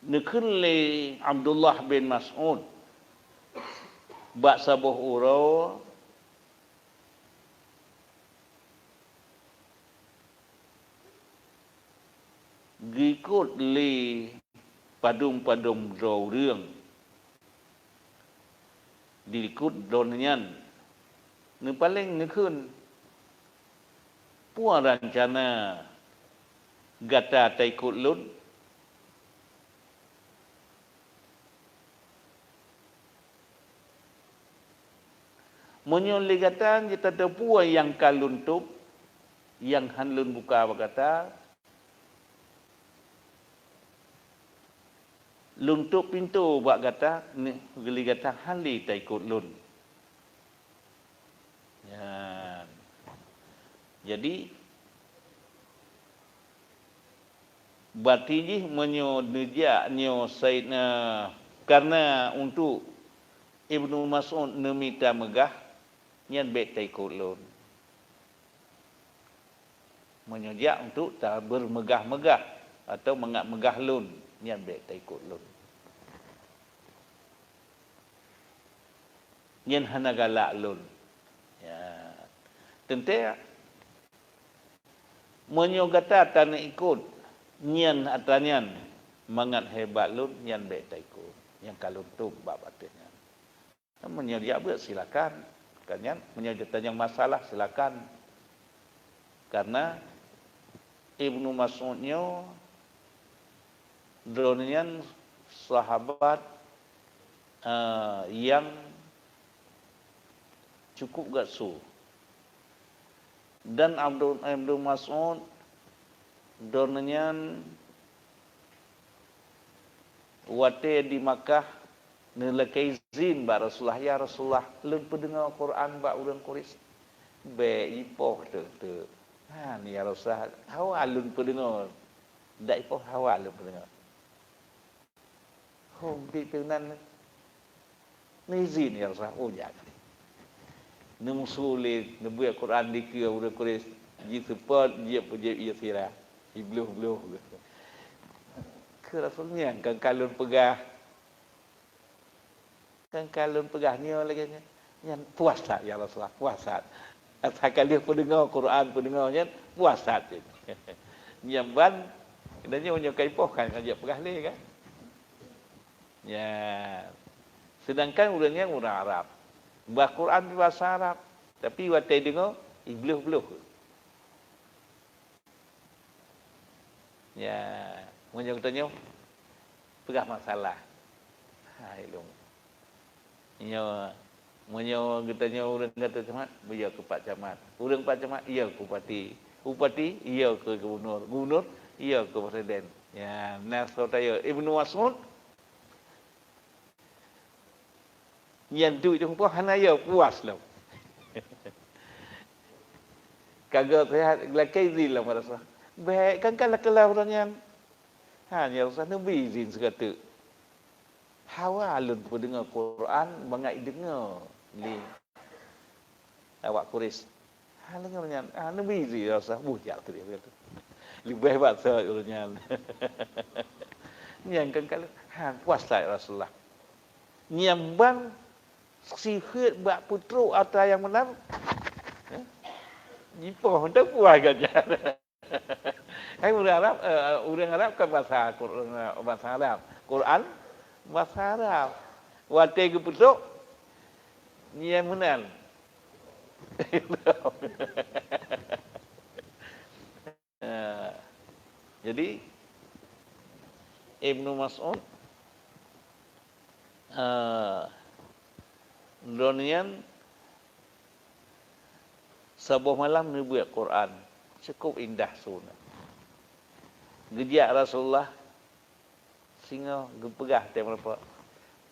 Nekun le Abdullah bin Mas'ud bak sabuh uro gikut le padum-padum rauរឿងdiikut donyan ne paling nekun puan rencana gata taikut lun Menyon ligatan kita depua yang kaluntup yang hanlun buka berkata luntup pintu buat kata ni ligatan hali tak ikut lun. Ya. Jadi batiji menyo nejak nyo Saidna karena untuk Ibnu Mas'ud nemita megah nyan bet taikut lun. Menyejak untuk tak bermegah-megah atau megah lun nyan bet taikut lun. Nyan hana galak lun. Ya. Tentu menyogata tanah ikut nyan atanyan mangat hebat lun nyan bet taikut. Yang kalun tu bab artinya. Menyejak buat silakan. Kan menyebutkan yang masalah silakan. Karena Ibnu Mas'udnya dronian sahabat yang cukup gasu. Dan Ibnu Mas'ud dronian wate di Makkah nelekai izin ba Rasulullah ya Rasulullah lun pendengar Quran ba urang Quraisy be ipoh tu. Ha ni ya Rasulullah hawa lun pendengar. Dak ipoh hawa lun pendengar. Hom bi penan ni izin ya Rasulullah oh ya. Nemu sulit nebu Quran dikira urang Quraisy ji support dia puje ia sirah. Ibluh-bluh. Ke Rasulnya kan kalun pegah kan kalun pegahnya lagi yang puasa ya Rasulullah puasa asalkan dia pendengar Quran pendengarnya puasa je nyamban dan dia menyukai pohkan aja pegah le kan ya sedangkan urangnya orang Arab bah Quran bahasa Arab tapi watai dengar ibluh-bluh ya menyukai pegah masalah hai long Menyo katanya orang kata camat, dia ke Pak Camat. Orang Pak Camat, ia ke Bupati. Bupati, ia ke Gubernur. Gubernur, ia ke Presiden. Ya, nasr saya Ibnu Mas'ud. Yang tu jumpa hanaya puas lah. Kagak saya lakai zil lah merasa. Baik kan kalau orang yang hanya usah nabi izin sekata. Hawa alun pendengar Quran bangai dengar ni awak Quraisy. Hal dengarnya nabi zi rasa bujak tu dia kata. Lebih hebat seorangnya. Yang kan kalau puasa Rasulullah. Nyambang sihir bak putru atau yang benar. Jipoh tak puas gajar. Hai orang Arab kan bahasa Quran bahasa Arab. Quran bahasa Arab. Watai ke putuk ni yang menang. Jadi Ibnu Mas'ud donian sebuah malam ni buat Quran cukup indah sunat. Gejak Rasulullah singa gepegah teh berapa.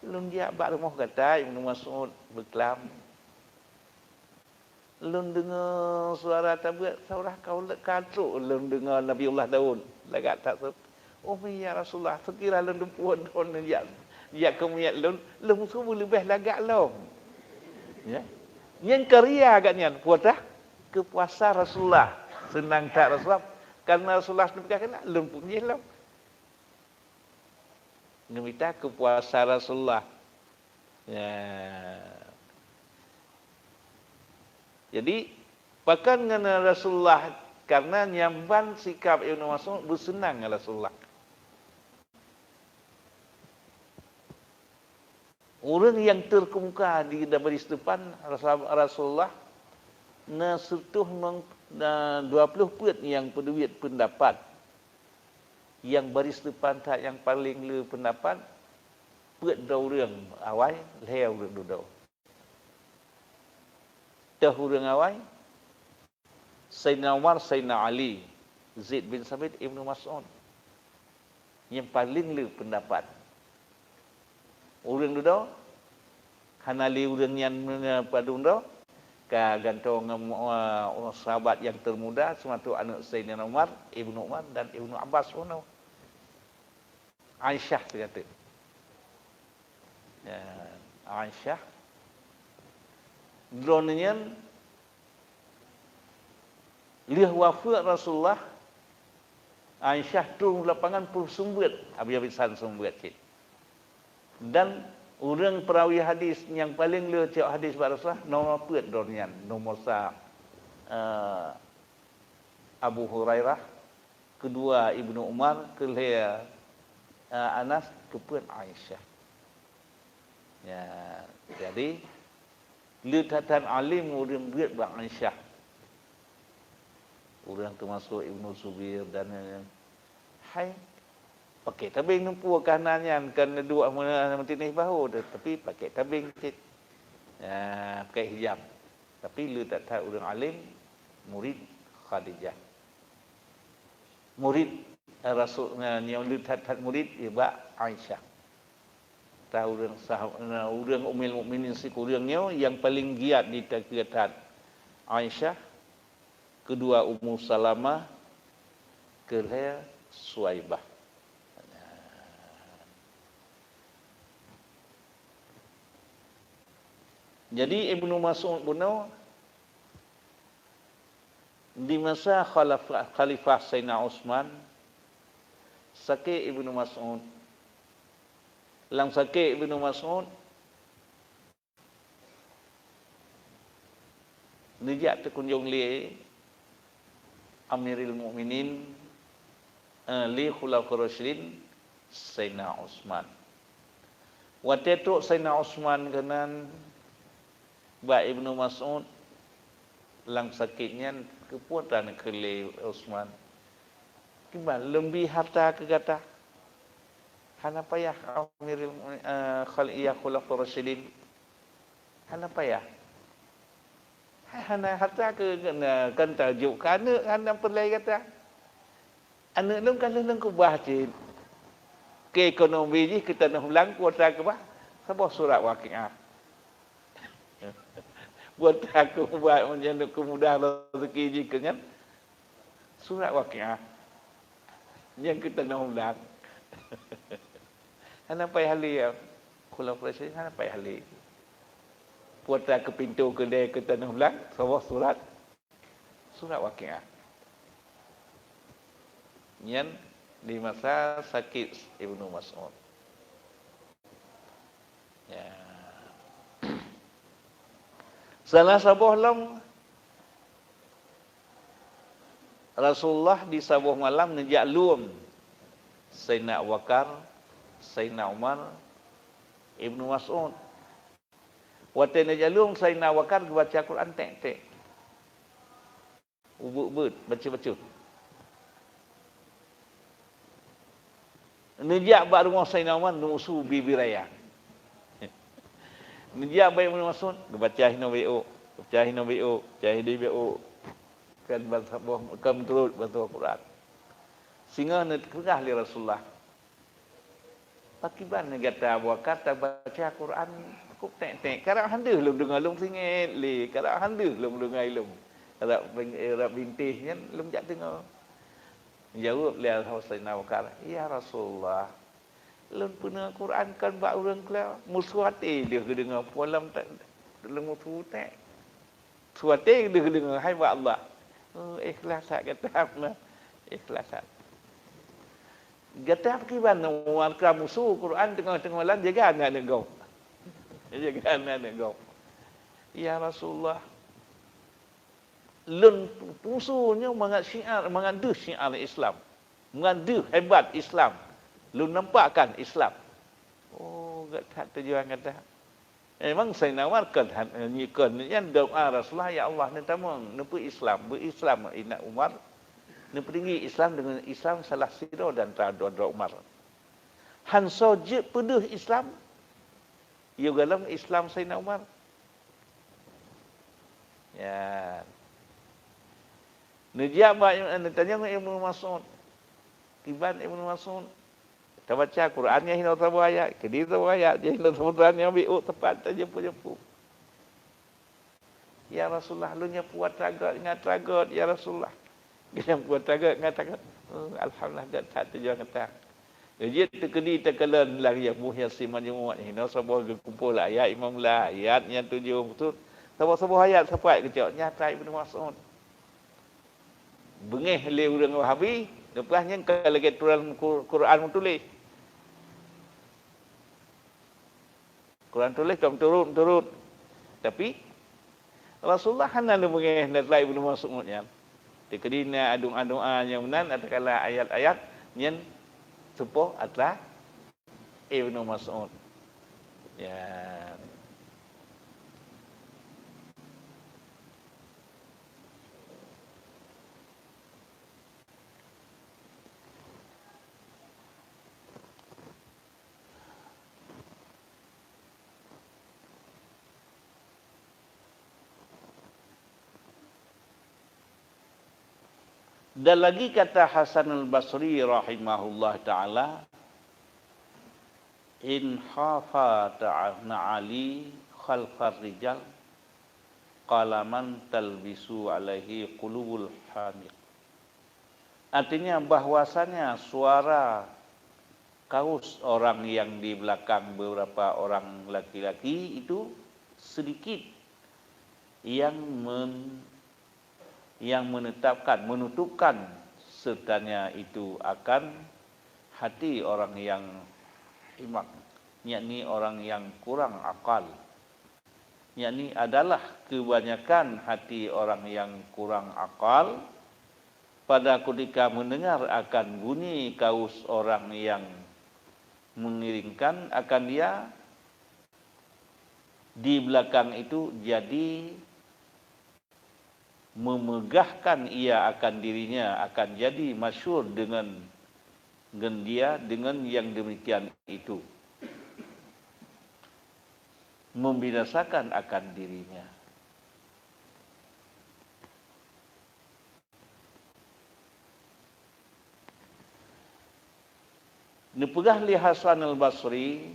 Lun dia bak rumah kata Ibnu Mas'ud berkelam. Lun dengar suara tabuat saurah kau katruk lun dengar Nabiullah Daud lagat tak sep. Oh ya Rasulullah sekira lun puan don ya kemudian lun semua lebih lagak lom. Ya. Yang karya agaknya puasa kepuasa Rasulullah. Senang tak Rasulullah karena Rasulullah berkata lun punya lom. Gemita ke puasa Rasulullah. Ya. Jadi pakan dengan Rasulullah karena nyamban sikap Ibnu Mas'ud bersenang dengan Rasulullah. Orang yang terkemuka di baris depan Rasulullah na sertuh 20 put yang peduit pendapat. Yang baris depan tak yang paling le pendapat put dauរឿងawai leoរឿងdudau. Tahរឿងawai Sayyidina Umar, Sayyidina Ali, Zaid bin Sabit, Ibnu Mas'ud. Yang paling le pendapat. Urang dudau hanali urang yang padung dau ka gantong sahabat yang termuda sematu anak Sayyidina Umar, Ibnu Umar dan Ibnu Abbas pun. Aisyah kata. Ya, Aisyah dronyan liah wafat Rasulullah Aisyah turun lapangan pun sumbat habis-habisan sumbat cik. Dan orang perawi hadis yang paling le cik hadis Rasulullah nomor put dronyan nomor Abu Hurairah, kedua Ibnu Umar, kelihatan Anas, keput Aisyah. Ya, jadi lidatan alim orang berat bang Aisyah. Orang termasuk Ibnu Zubair dan hai pakai tabing numpu kanannya kan dua mentinih bahu tapi pakai tabing cik. Ya, pakai hijab. Tapi lidatan orang alim murid Khadijah. Murid Rasulnya yang lidatan murid iba Aisyah. Tahu orang Ummul Mukminin sekurangnya yang paling giat di takdiratan Aisyah, kedua Ummu Salamah, kelihatan Suaibah. Jadi Ibnu Mas'ud pun di masa Khalifah Sayyidina Utsman sakit Ibnu Mas'ud. Lang sakit Ibnu Mas'ud dijak terkunjung li Amirul Mukminin li Khulafaur Rasyidin Sayyidina Utsman. Waktu itu Sayyidina Utsman kenan ba Ibnu Mas'ud lang sakitnya kepuatan ke li Utsman. Gimana lebih harta ke kata hana payah Amirul Khaliyah Khulafaur Rasyidin hana payah hana harta ke kan tajuk kana hana pelai kata anak lum kan lum ke bah cik ke ekonomi ji kita nak ulang kuota ke bah sabah surat waqiah buat aku buat menjadi kemudah rezeki ji kan surat waqiah yang kita nak ulang hana payah hali ya Khulafaur Rasyidin hana payah hali putra ke pintu kedai ke tanah belang sabah surat waqiah yang di masa sakit Ibnu Mas'ud. Ya. Salah sabuh lam Rasulullah di sabuh malam nejak luam Sayyidina Abu Bakar, Sayyidina Umar, Ibnu Mas'ud. Waktu najalung Sayyidina Abu Bakar baca Quran tek-tek. Ubud-ubud, baca-baca. Nejak bak rumah Sayyidina Umar nusu bibi raya. Nejak baik Ibnu Mas'ud baca hina BO, baca hina BO, baca hina BO. Kan baca kam turut baca Quran. Sehingga nak kerah li Rasulullah. Pakiban negara Abu Bakar tak baca Quran kuk tek-tek. Karang handu lum dengar lum singit li. Karang handu lum dengar lum. Karang bintihnya lum jak dengar. Jawab lihat Sayyidina Abu Bakar, "Ya Rasulullah, lum punya Quran kan bak urang kela muswati dia dengar polam tak lum tu tek. Suati dia dengar hai ba Allah. Oh, ikhlas tak kata apa. Ikhlas tak. Gata kiban Umar ka musuh Quran tengah-tengah malam jaga anak negau. Jaga anak negau. Ya Rasulullah, lun musuhnya mengadu syiar Islam. Mengadu hebat Islam. Lun nampakkan Islam. Oh, gata tujuan kata. Memang saya nawarkan nyikan yang doa Rasulullah, ya Allah ni tamang nepu Islam, berislam ina Umar. Neperinggi Islam dengan Islam salah siro dan dua Umar. Han sojek peduh Islam. Ia dalam Islam Sayyidina Umar. Ya. Nujaba tanya Ibnu Mas'ud. Kiban Ibnu Mas'ud. Kita baca Qurannya hina tabu ayat. Kediri tabu ayat. Dia hina tabu Qurannya ambil tepat saja jempu-jempu. Ya Rasulullah, lu nya puat ragat, ingat ragat. Ya Rasulullah. Dia puat ragat, ingat ragat. Alhamdulillah, tak tujuan kata. Jadi terkedi terkelan lah yang muhya si majmuat hina sebuah kumpul ayat imam lah ayat yang tujuh betul. Sebuah ayat sampai kecok nyata Ibnu Mas'ud. Bengih le urang Wahabi, lepasnya kalau lagi Quran tulis. Quran tulis kam turun. Tapi Rasulullah hana le bengih nak Ibnu Mas'ud nya. Tekadina adung-adungan yang menan atakala ayat-ayat yang sepuh adalah Ibnu Mas'ud. Ya. Dan lagi kata Hasan al-Basri rahimahullah ta'ala, in khafa ta'ana ali khalfar rijal qalaman talbisu alaihi qulubul hamiq. Artinya bahwasanya suara kaus orang yang di belakang beberapa orang laki-laki itu sedikit yang menutupkan sertanya itu akan hati orang yang himak, yakni orang yang kurang akal. Yakni adalah kebanyakan hati orang yang kurang akal pada ketika mendengar akan bunyi kaus orang yang mengiringkan, akan dia di belakang itu jadi memegahkan ia akan dirinya, akan jadi masyhur dengan dia dengan yang demikian itu, membinasakan akan dirinya. Nepegah li Hasan al-Basri,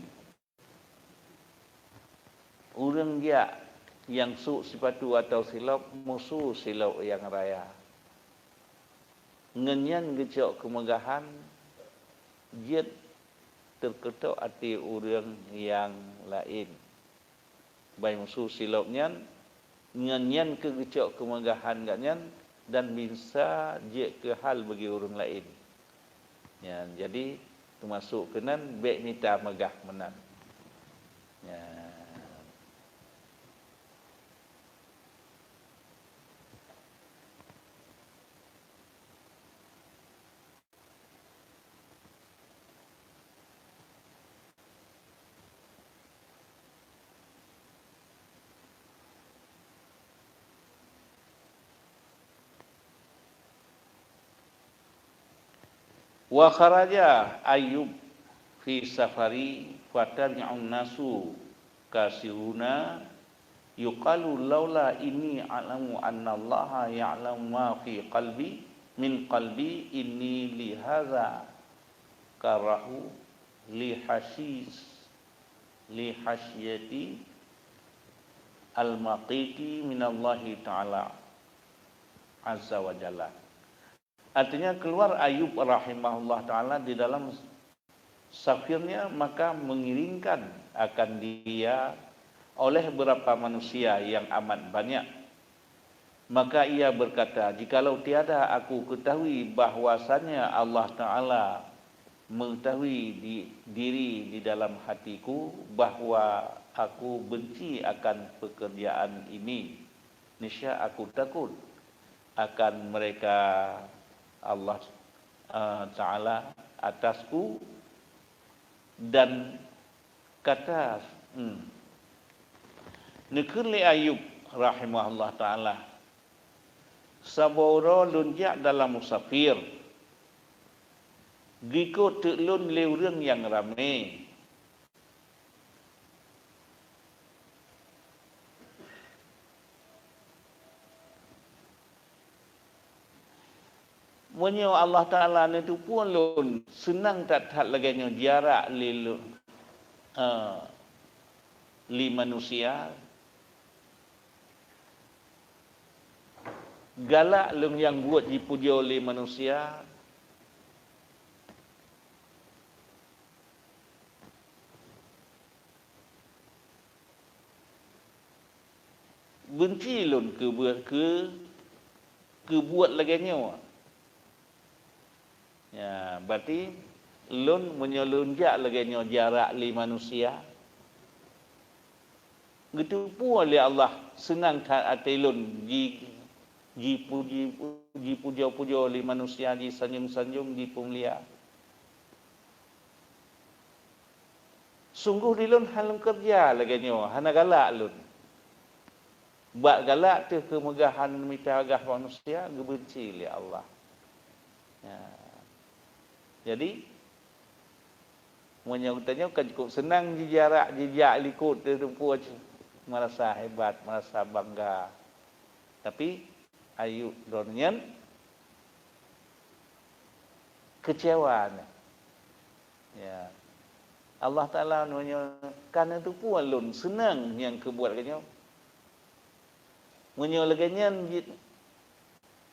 urang dia yang su sepatu atau silap musuh silap yang raya. Ngenyan gecok kemegahan jet terketok hati orang yang lain. Baik musuh silapnya ngenyan ke gecok kemegahan ganyan dan bisa jet ke hal bagi orang lain. Ya, jadi termasuk kenan baik minta megah menan. Ya. Wa kharaja Ayyub fi safari fatar'un nasu kasiruna yuqalu laula inni a'lamu anna Allah ya'lamu ma fi qalbi min qalbi inni li hadza karahu li hasyati al-maqiti min Allah ta'ala azza wa jalla. Artinya keluar Ayub rahimahullah ta'ala di dalam safirnya, maka mengiringkan akan dia oleh beberapa manusia yang amat banyak. Maka ia berkata, jikalau tiada aku ketahui bahwasannya Allah Ta'ala mengetahui diri di dalam hatiku bahawa aku benci akan pekerjaan ini. Niscaya aku takut akan mereka Allah Ta'ala atasku. Dan kata Nekun li Ayub rahimahullah ta'ala, saboro lunjak dalam musafir, giko teklun leureung yang rame. Munyo Allah Ta'ala ni tu pun lun senang tak laganya jarak li manusia. Galak lung yang buat dipuja oleh manusia. Benci lun ke buat laganya. Ya, berarti lun menyelunjak laganya jarak li manusia. Gitu pun oleh Allah senang tak atilun puja-puja oleh manusia, sanjung-sanjung, pemulia. Sungguh dilun halung kerja laganya, hana galak lun. Buat galak tu kemegahan mita agah manusia, gebenci oleh Allah. Ya. Jadi menyebutnya kan cukup senang jejak likut tu pun merasa hebat, merasa bangga. Tapi Ayub Donian kecewa. Ya. Allah Ta'ala nanya, karena itu pun lun senang yang kebuat kanya. Menyolaganya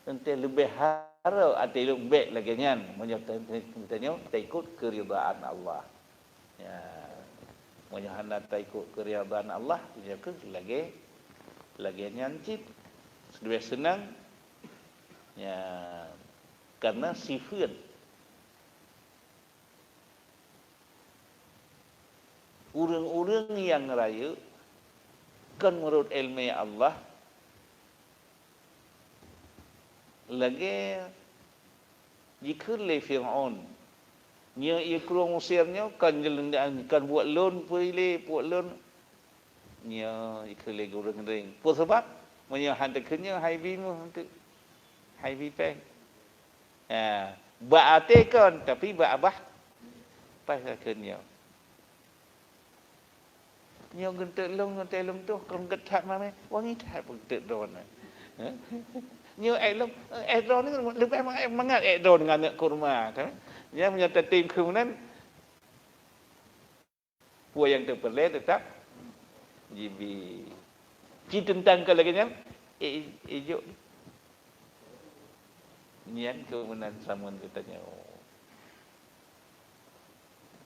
nanti lebih harap atau lebih lagi nyan. Menyolaganya tak ikut keridaan Allah. Ya. Menyolagnya tak ikut keridaan Allah. Lagi nyan cip. Lebih senang. Ya, karena sifat orang-orang yang raya kan menurut ilmu Allah lagi jika le Fir'aun nya ia keluar Mesirnya kan buat loan buat loan nya jika le orang ring apa sebab punya hantakannya high peng. Ya, ba ate kan tapi ba abah pasakannya. Nyo gentek long tu kon getak mame wangi tak gentek don. Nyo long don ni lebih mangat don dengan kurma kan. Dia punya tim kemudian puan yang terpilih tetap GB. Ci tentang kelagian ijo nian kemudian samun katanya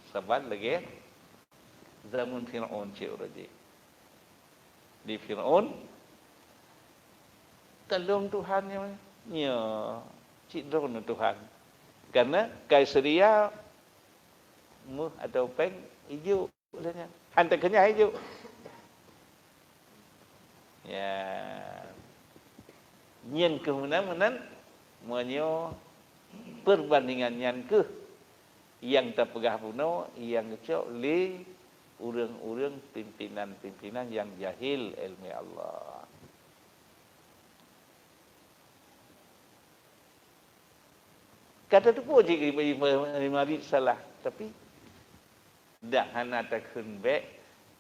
sabat lagi zaman Fir'aun cik di Fir'aun tolong Tuhannya nya cik drone Tuhan karena Kaisaria muh atau peng hijau ulahnya hantakannya hijau. Ya, nyen kemudian menyo perbandingan nyan ke yang terpegah puno yang kecok li urang-urang pimpinan yang jahil ilmu Allah. Kata tu pun jika mari salah tapi dah hana takun baik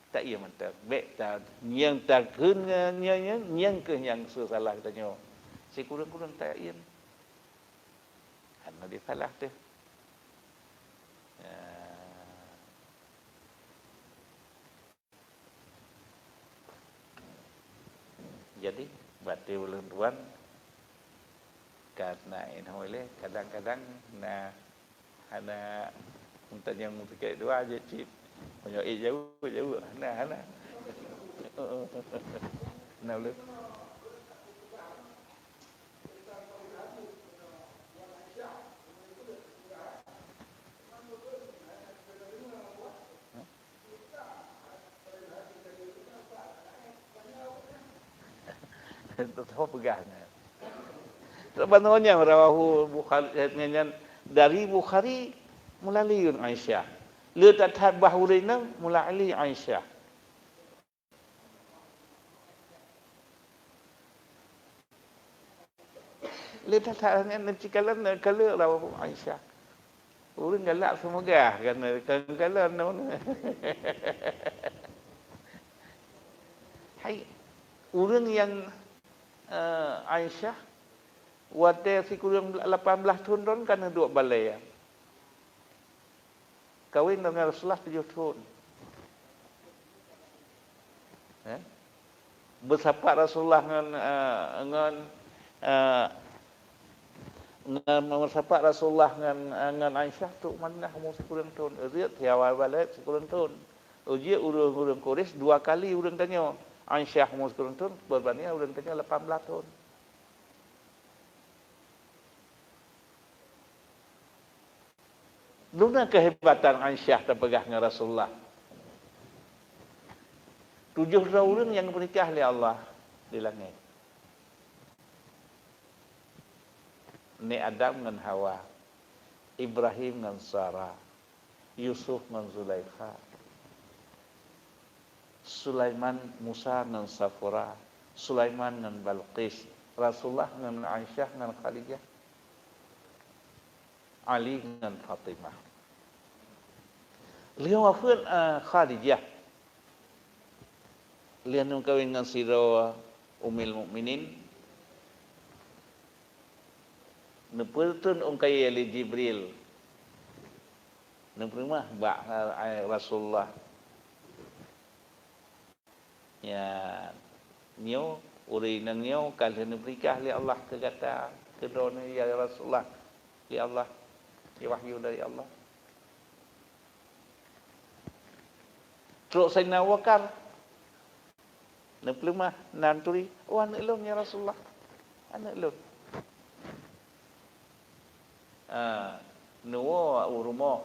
tak ia mantap baik tak yang takun yang ke yang salah katanya si kurang-kurang tak ia hana dia salah tu. Jadi bati ulun tuan karena ini oleh kadang-kadang nah ada untuk yang fikir dua aja cip punya jauh nah nah lu Tahu pegahnya. Sebenarnya rawahu Bukhari dari Bukhari melalui Aisyah. Le tathat bahurina melalui Aisyah. Le tathat nanti kalau rawahu Aisyah. Urang galak semegah kan kalau hai urang yang Aisyah wate si kurang 18 tahun kan duk balai. Kawin dengan Rasulullah 7 tahun. Bersapa Rasulullah dengan bersapa Rasulullah dengan Aisyah tu mana umur 10 tahun. Dia tiawal balik 10 tahun. Uji urang Quraisy 2 kali urang tanya Aisyah umur 10 tahun, berbanding urang tanya 18 tahun. Luna kehebatan Aisyah terpegah dengan Rasulullah. 7 orang yang menikah oleh Allah di langit. Ni Adam dengan Hawa, Ibrahim dengan Sarah, Yusuf dengan Zulaikha, Sulaiman Musa dengan Safura, Sulaiman dengan Balqis, Rasulullah dengan Aisyah dengan Khadijah, Ali dengan Fatimah. Beliau wafat Khadijah. Beliau nak kahwin dengan Sira Ummul Mukminin. Nepurtun kaya li Jibril. Neprimah bak Rasulullah. Ya, nyo uri nang nyo kalau berikah li Allah kata kedona ya Rasulullah li Allah. Ya wahyu dari Allah. Terus Sayyidina Abu Bakar neplemah nanturi, oh anak lum ya Rasulullah. Anak lum. Nuwa rumah.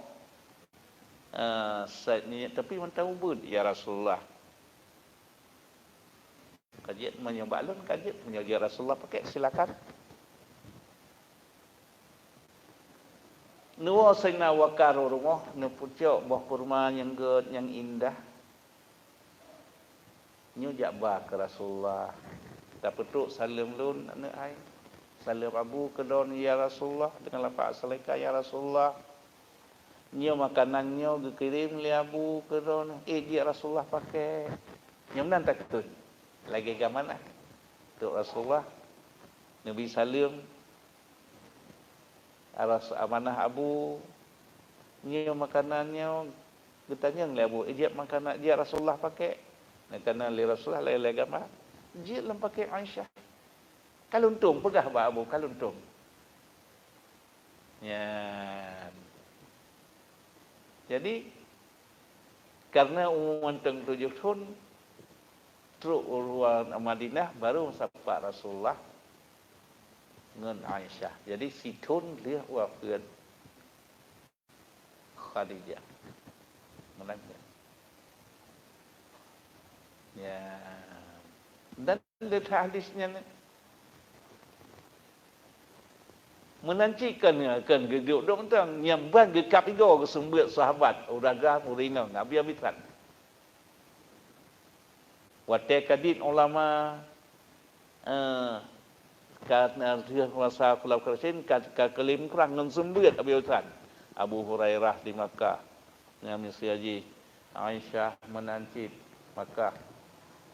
Tapi mentang ubud ya Rasulullah. Kajian menyembah lun, kajian menyembah Rasulullah pakai silakan. Nuwa Sayyidina Abu Bakar rumah nepucok buah kurma yang good, yang indah. Nyu jakba ke Rasulullah. Tak petuk salam lun anak ai. Salam Abu kedon ya Rasulullah dengan lafaz salaika ya Rasulullah. Nyu makanannya dikirim li Abu kedon. Dia Rasulullah pakai. Nyu nan tak ketut. Lagi ke mana? Tu Rasulullah Nabi salam aras amanah Abu. Nyu makanannya ditanya li Abu. Dia makanan dia Rasulullah pakai. Kerana li Rasulullah lain agama. Dia lam pakai Aisyah. Kaluntung pegah ba Abu kaluntung. Ya. Jadi karena umuman teng 7 tahun truk uruan Madinah baru sampai Rasulullah dengan Aisyah. Jadi situn dia wafat Khadijah. Menangnya. Ya. Dan dari hadisnya menancikan kan geguk dong tang nyamban gekap igo ke sumber sahabat uraga murina nabi abitan wate kadin ulama karena dia kuasa kulab kersin ka kelim kurang nang sumber abitan Abu Hurairah di Makkah dengan Haji Aisyah menanci Makkah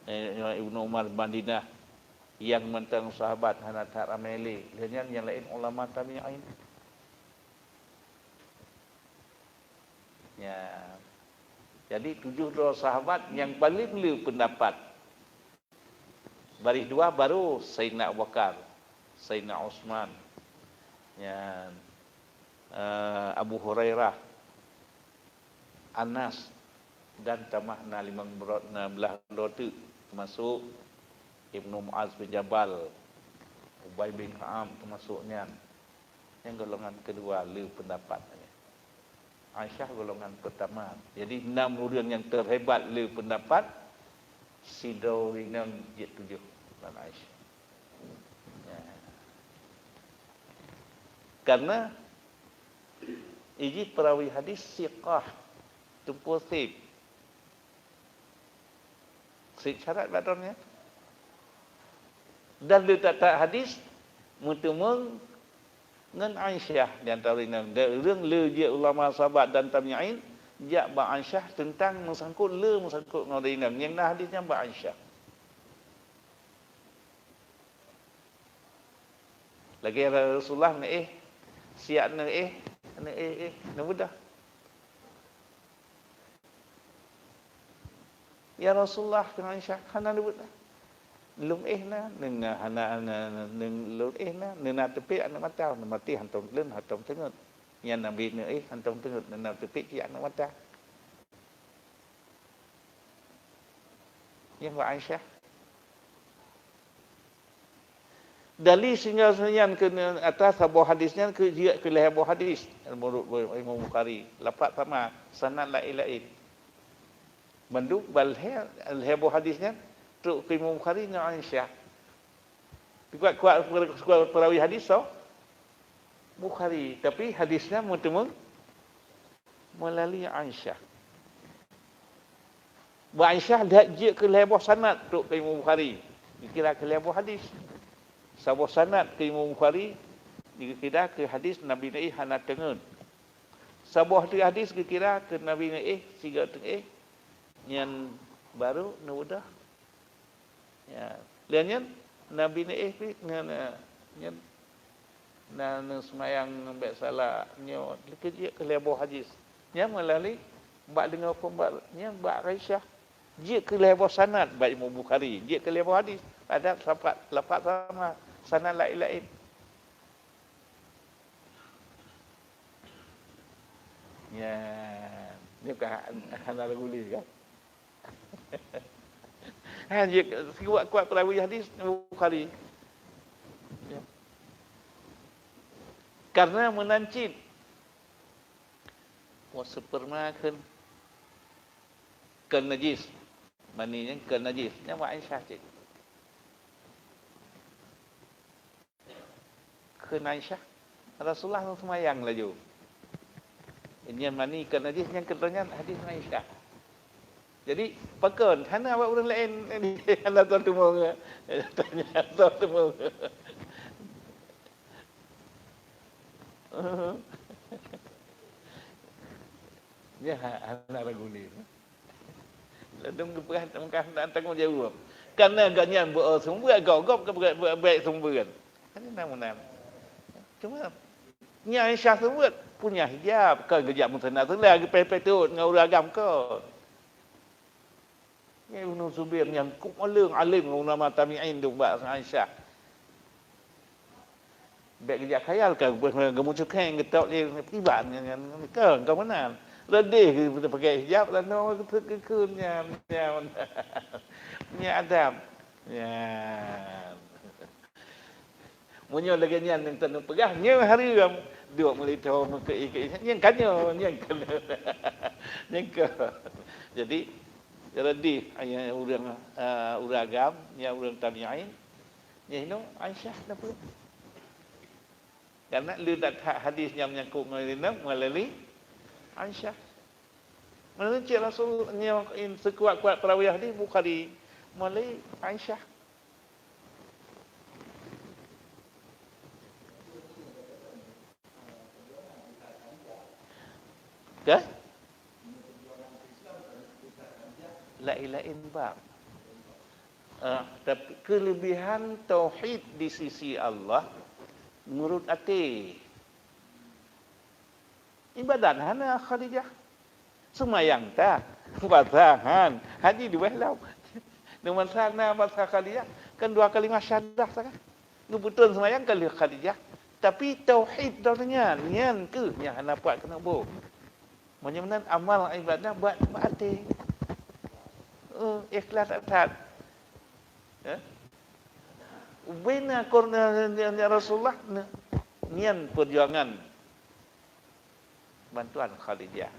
Ibnu Umar Madinah yang mentang sahabat Hanat Rameli dengan yang lain ulama tabi'in. Ya. Jadi 7 sahabat yang paling beliau pendapat. Baris 2 baru Sayyidina Abu Bakar, Sayyidina Utsman, ya, Abu Hurairah, Anas dan tamahna 15 dotu termasuk Ibnu Muaz bin Jabal, Ubay bin Ka'ab termasuknya. Yang golongan kedua lu pendapat. Aisyah golongan pertama. Jadi 6 orang yang terhebat lu pendapat Sidawinang Jet 7 dan Aisyah. Ya. Karena iji perawi hadis siqah tumpul sip syarat badannya dan letak hadis mutumul ngan Aisyah di antaraរឿងលើជាឧឡាមាsahabat dan tabi'in jak ba Aisyah tentang mesangkut ngadainam yang dah hadisnya ba Aisyah lagi Rasulullah ni siap ni ni mudah ya Rasulullah dengan Aisyah hana ni mudah lum na neng hana neng lum na nena tepi anak mata mati hantam lun hantam tengut yang nabi ni hantam tengut nena tepi ki anak mata yang wa Aisyah dalil sehingga senyan ke atas sebuah hadisnya ke dia ke sebuah hadis menurut Imam Bukhari lafaz sama sanad lain manduk bal sebuah hadisnya tu Imam Bukhari dengan Aisyah kuat perawi hadis so Bukhari tapi hadisnya mutemun melalui Aisyah Aisyah dah je ke sebuah sanad tu Imam Bukhari dikira ke sebuah hadis sebuah sanad ke Imam Bukhari dikira ke hadis Nabi Nabi hana tengun. Sebuah hadis dikira ke Nabi Nabi siga tengah yang baru nudah. Ya, liannya Nabi Nabi ngan na semayang mbak salah nyo kerja ke sebuah hadis. Nya melalui bak dengar pembatnya bak Aisyah. Dia ke sebuah sanad bak Imam Bukhari, dia ke sebuah hadis. Ada lapat sama sanad lain-lain. Ya, ni bukan ada gulis kan. Dia kuat perawi hadis Bukhari. Ya. Karena menancip supermarket ke najis. Maninya ke najis. Yang Aisyah cik. Ke Aisyah Rasulullah semayang laju. Ini yang mani ke najis yang ketanya hadis Aisyah. Jadi pakon hana awak orang lain hana tuan temu tanya tuan temu. Ya hana ragu ni. Ladung keperan tanggung jawab. Karena agaknya buat sumber agak-agak baik sumber kan. Ini nama-nama. Cuma ni Aisyah sebut punya hijab kan kejap musnah tu lagi pepetut dengan uragam ke. Ni Ibnu Zubair yang kumalung alim ulama tabi'in tu buat Aisyah. Baik kejap khayal kan gemucukan getok dia tiban dengan ke kau mana. Redih kita pakai hijab dan orang kekunnya nya Adam. Ya. Munyo lagi nyan yang tanu pegah nya hari ram dua melito ke yang kanyo yang kan. Yang ke. Jadi redih ayat uragam nya urang tabi'in. Nya ino Aisyah dapat. Karena lihat hadis yang menyangkut melalui Aisyah. Melalui Cik Rasul yang sekuat-kuat perawi hadis Bukhari melalui Aisyah. Ke? Lain-lain bab. Tapi kelebihan tauhid di sisi Allah menurut ati. Ibadat hana Khadijah. Semayang tak? Batangan. Haji dua lau. Dengan sana masa Khadijah. Kan dua kali masyadah tak? Ngebutun semayang kali Khadijah. Tapi tauhid dalamnya. Nian ke? Yang hana buat kena boh. Macam amal ibadah buat hati. Ikhlas atas. Bina korna Rasulullah nian perjuangan bantuan Khadijah.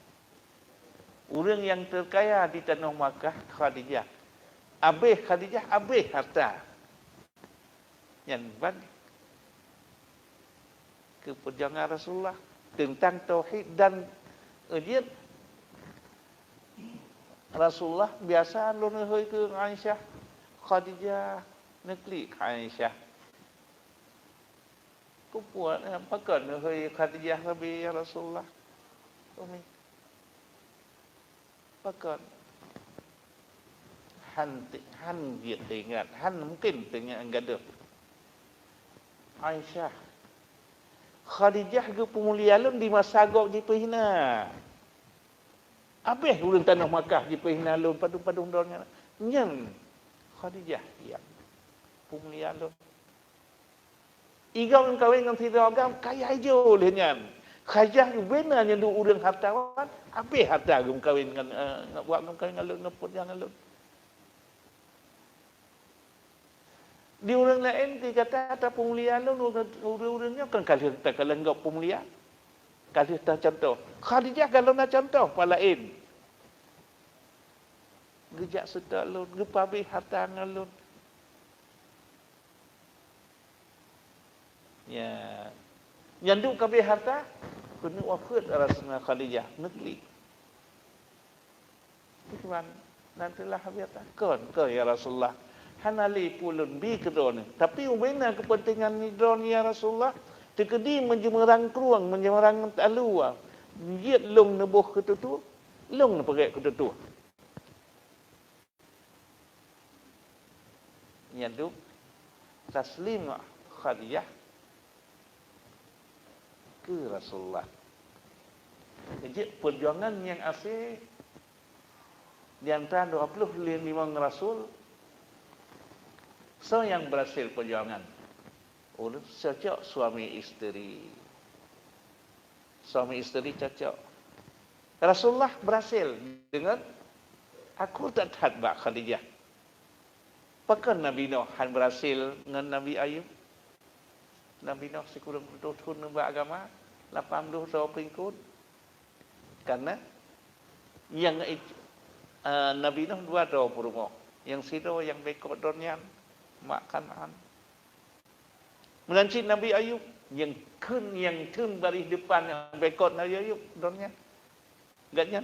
Orang yang terkaya di tanah Makkah Khadijah. Habis Khadijah, habis harta. Yang ban ke perjuangan Rasulullah tentang tauhid dan dia Rasulullah biasa lu ngehoi ke Aisyah Khadijah nekli Aisyah ku puat apa kan ngehoi Khadijah lebih ya Rasulullah umi pakan han dia teringat han mungkin teringat gaduh Aisyah Khadijah ke pemulia lun di masa gok di pehina habis ulun tanah Makkah di pehina lun padung-padung dornya nyen Khadijah yang pemulia lun igam kawin dengan tidak agam kaya hijau lehnya Khadijah benar nyendu urang hartawan habis harta gum kawin dengan buat gum kawin dengan lun neput jangan lun di orang lain dia kata ada pemulia lun urang-urangnya kan kalau kita kalau enggak pemulia kalau kita contoh Khadijah kalau nak contoh palain gejak sedak lun gepabi harta ngalun ya nyanduk kabeh harta kena wafat Rasulullah Khadijah negeri cuman nantilah habiata kon ke ya Rasulullah hanali pulun bi kedon tapi ubena kepentingan ni don ya Rasulullah tekedi menjemerang keruang menjemerang talua giat long nebuh ketutu long perek ketutu nyanduk taslim Khadijah ke Rasulullah. Jadi perjuangan yang asli di antara 25 Rasul so yang berhasil perjuangan urut cocok suami isteri cocok Rasulullah berhasil dengan aku tak hadbak Khadijah pakan Nabi Nuh han berhasil dengan Nabi Ayub Nabi Nuh sekurang betul-betul nembak agama 80 tahun pengikut karena yang Nabi Nuh 2 tahun perumah yang sido yang bekot donyan makanan menanci Nabi Ayub yang kun baris depan yang bekot Nabi Ayub donyan enggaknya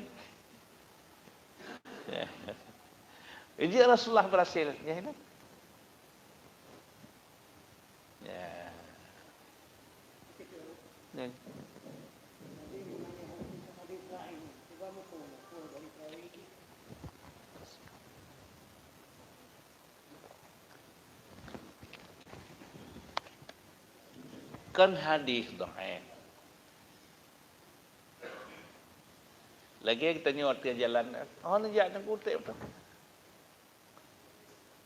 jadi Rasulullah berhasil ya ini ya nên kan hadis dhaif lagi kita nyot ke jalan ni jalan kutip tu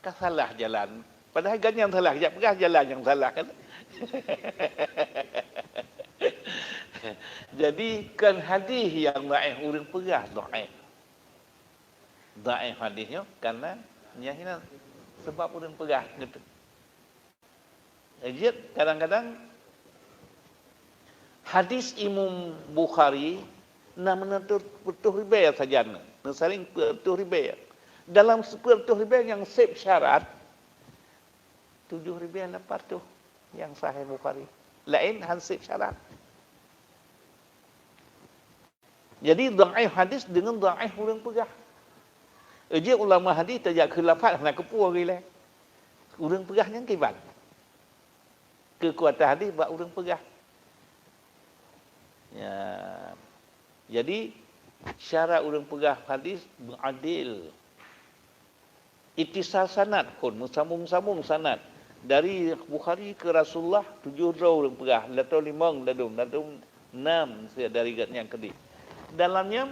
kan salah jalan padahal ganyan salah jalan yang salah kan jadi kan hadis yang dhaif urang perah dhaif hadisnya karena nyahina sebab urang perah gitu jadi kadang-kadang hadis Imam Bukhari namanya betul riwayat saja saling betul riwayat dalam betul riwayat yang sep syarat 7 riwayat lepas tu yang sahih Bukhari lain hansip syarat. Jadi dhaif hadis dengan dhaif urang pegah. Eje ulama hadis tajak khilafat nak kepuah gila. Urang pegahnya kiban. Kekuatan hadis bak urang pegah. Ya. Jadi syarat urang pegah hadis beradil. Ittisal sanad pun sambung-sambung sanad dari Bukhari ke Rasulullah 7 orang pegah, atau 5 dadung 6 dari yang kedua. Dalamnya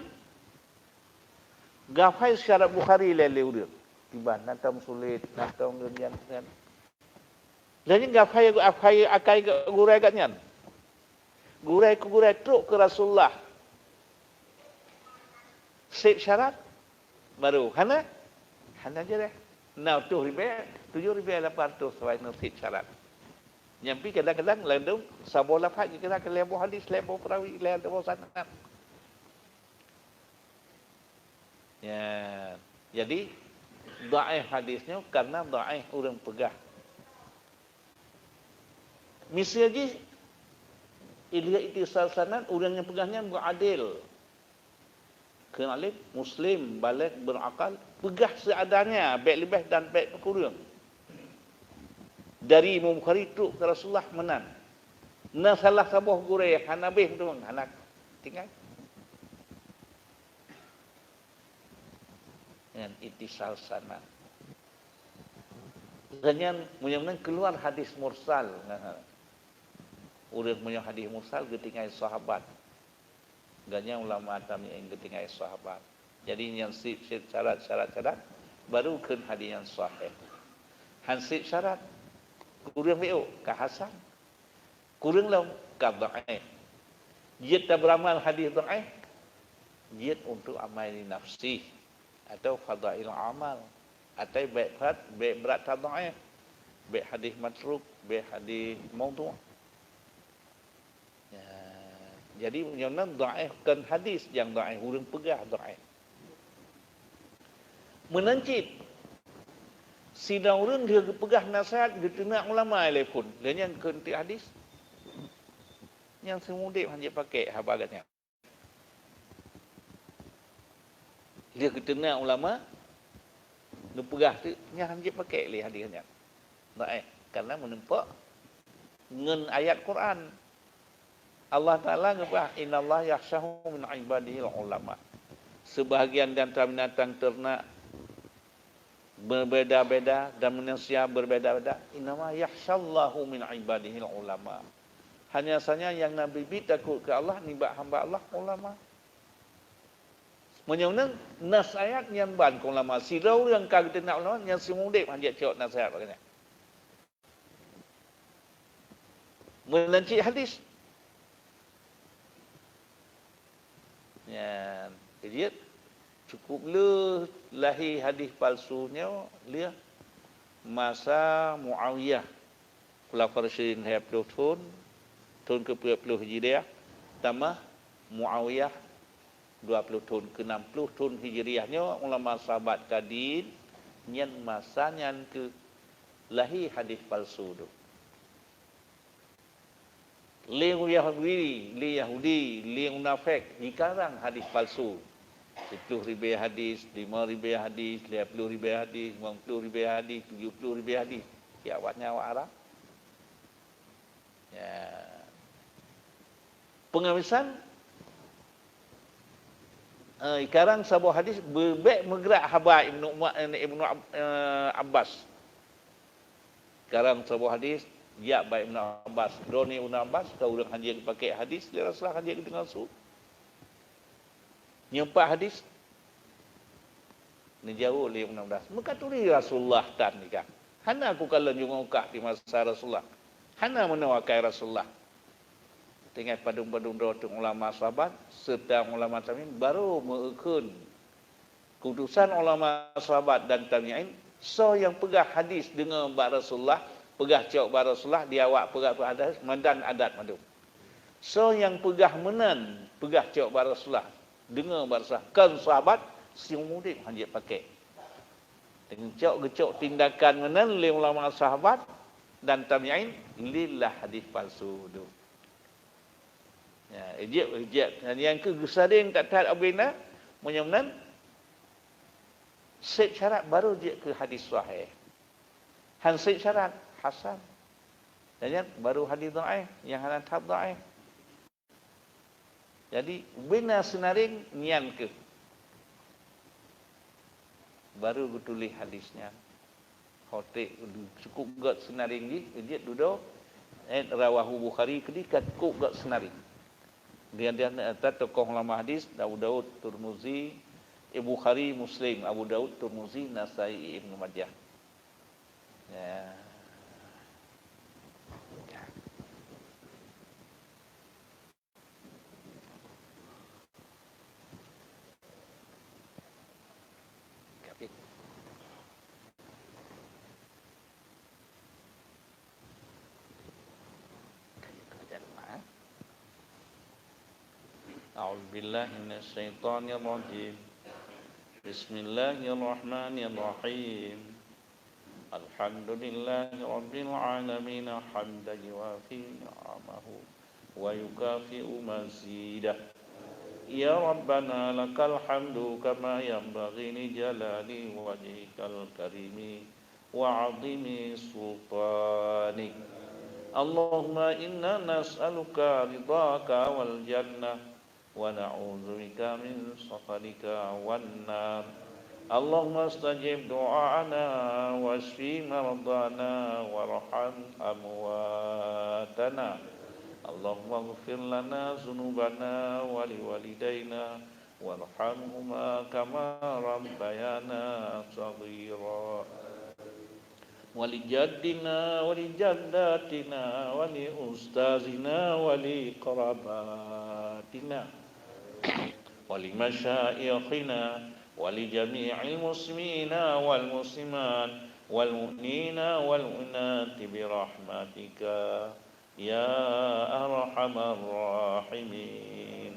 gafai syarat Bukhari lele urut. Tiba natam sulit, natam demian kan. Dan gafai akai gurai katnya. Gurai truk ke Rasulullah. Set syarat baru hana je deh. Nah, 7 ribu 800 sesuai nasib syarat. Nyampi kadang-kadang landung sabo lafaz kita ke lebo hadis, lebo perawi, lebo sanad. Ya, jadi dhaif hadisnya karena dhaif urang pegah. Mesti lagi Ilya itisal sanad, orang yang pegahnya beradil. Kena alim, Muslim, balik, berakal, pegah seadanya, baik lebih dan baik kurang. Dari Imam Bukhari tu ke Rasulullah menan. Na salah sabuh gurih, hanabih tu, anak tinggal. Dengan itisal sanad. Ganyan, mudah-mudahan keluar hadis mursal. Urang punya hadis mursal ketinggai sahabat. Ganyan ulama tabi'in ketinggai sahabat. Jadi yang sip syarat baru ke hadis yang sahih. Hansip syarat kurang veo ka hasan. Kurang lah ka dhaif. Dia tak beramal hadis dhaif. Dia untuk amal nafsi atau fadail amal atau baik berat dhaif. Baik hadis matruk, baik hadis maudhu'. Jadi yang dhaifkan hadis yang dhaif, urang pegah dhaif. Menancit sida urang dia pegah nasihat diterima ulama pun. Dan yang kenti hadis yang semudik hanya pakai habagatnya. Dia ketena ulama dia pegah tu nya hanya pakai li hadisnya. Dhaif karena menempak ngen ayat Quran. Allah Ta'ala ngapa innallaha yakhshahu min ibadihi ulama. Sebahagian di antara binatang ternak berbeda-beda dan manusia berbeda-beda. Innama yakhshallahu min ibadihi ulama. Hanya saja yang Nabi takut ke Allah ni hamba Allah ulama. Menyunang nasihat yang ban ulama. Sirau yang kagak nak ulama yang semudip hanya cok nasihat bagainya. Melanci hadis. Ya, jadi cukup le lahir hadis palsunya dia masa Muawiyah Khulafaur Rasyidin 20 tahun ke-20 Hijriah tambah Muawiyah 20 tahun ke-60 tahun Hijriahnya ulama sahabat kadin nyen masa nyen ke lahir hadis palsu tu. Li Yahudi, li munafik, dikarang hadis palsu. 10,000 hadis, 5,000 hadis, 50,000 hadis, 50,000 hadis, 70,000 hadis. Ya awaknya awak Arab. Ya. Pengamisan ikarang sebuah hadis berbek megrak haba Ibnu Abbas. Sekarang sebuah hadis ya baik Ibn Abbas, Roni Ibn Abbas, kau orang hanya pakai hadis, dia Rasulullah hanya dengan su. Nyempak hadis, ni jauh oleh Ibn Abbas. Maka tuli Rasulullah tan ni kan. Hana aku kalau nyungukah di masa Rasulullah. Hana menawakai Rasulullah. Tinggal padung-padung dotung ulama sahabat, serta ulama tabi'in baru mengekun keputusan ulama sahabat dan tabi'in. So yang pegah hadis dengan Rasulullah, pegah cok Rasulullah, dia awak pegah hadis mandan adat madu. So yang pegah menan, pegah cok Rasulullah dengar Rasulullah kan sahabat simudik hanya pakai. Dengan cok tindakan menan oleh ulama sahabat dan tabi'in lillah hadis palsu tu. Ya, ejek. Dan yang kegesadin tak taat abina menyamnan set syarat baru dia ke hadis sahih. Set syarat hasan. Dan yang baru hadis dhaif, yang halan tahap dhaif. Jadi bina senaring nian ke. Baru tulis hadisnya. Hotek cukup gat senaring ni, dia duduk rawahu Bukhari kedikat cukup gat senaring. Dia tokoh ulama hadis Daud, Tirmizi, Ibu Bukhari, Muslim, Abu Daud, Tirmizi, Nasai, Ibnu Majah. Ya. A'udzu billahi minasy syaithanir rajim. Bismillahirrahmanirrahim. الحمد لله رب العالمين حمدا يوافي نعمه ويكافئ مزيده. يا ربنا لك الحمد كما ينبغي لجلال وجهك الكريم وعظيم سلطانك. اللهم إنا نسألك رضاك والجنة ونعوذ بك من سخطك والنار. اللهم استجب دعاءنا واشف مرضانا وارحم أمواتنا. اللهم اغفر لنا ذنوبنا ولوالدينا وارحمهما كما ربيانا صغيرا. ولجدنا ولجداتنا ولأستاذنا ولقراباتنا ولمشايخنا ولجميع المسلمين والمسلمات والمؤمنين والمؤمنات برحمتك يا أرحم الراحمين.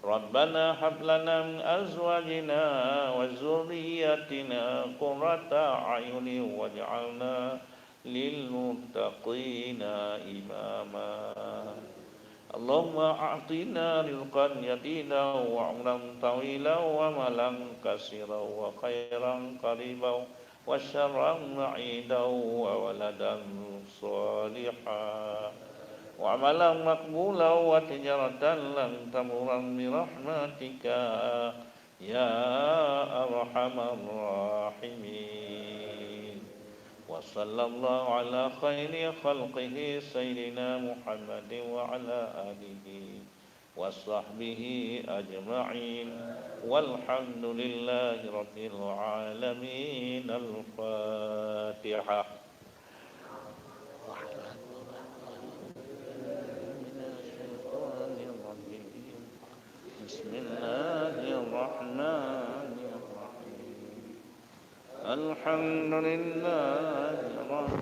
ربنا هب لنا من أزواجنا وذرياتنا قرة أعين واجعلنا للمتقين إماما. اللهم أعطنا رزقا يديدا وعمرا طويلا وملا كثيرا وخيرا قريبا وشرا بعيدا وولدا صالحا وعملا مقبولا وتجارة لن تبور برحمتك يا أرحم الراحمين. وصلى الله على خير خلقه سيدنا محمد وعلى آله وصحبه أجمعين والحمد لله رب العالمين. الفاتحة. بسم الله الرحمن الرحيم. الحمد لله رب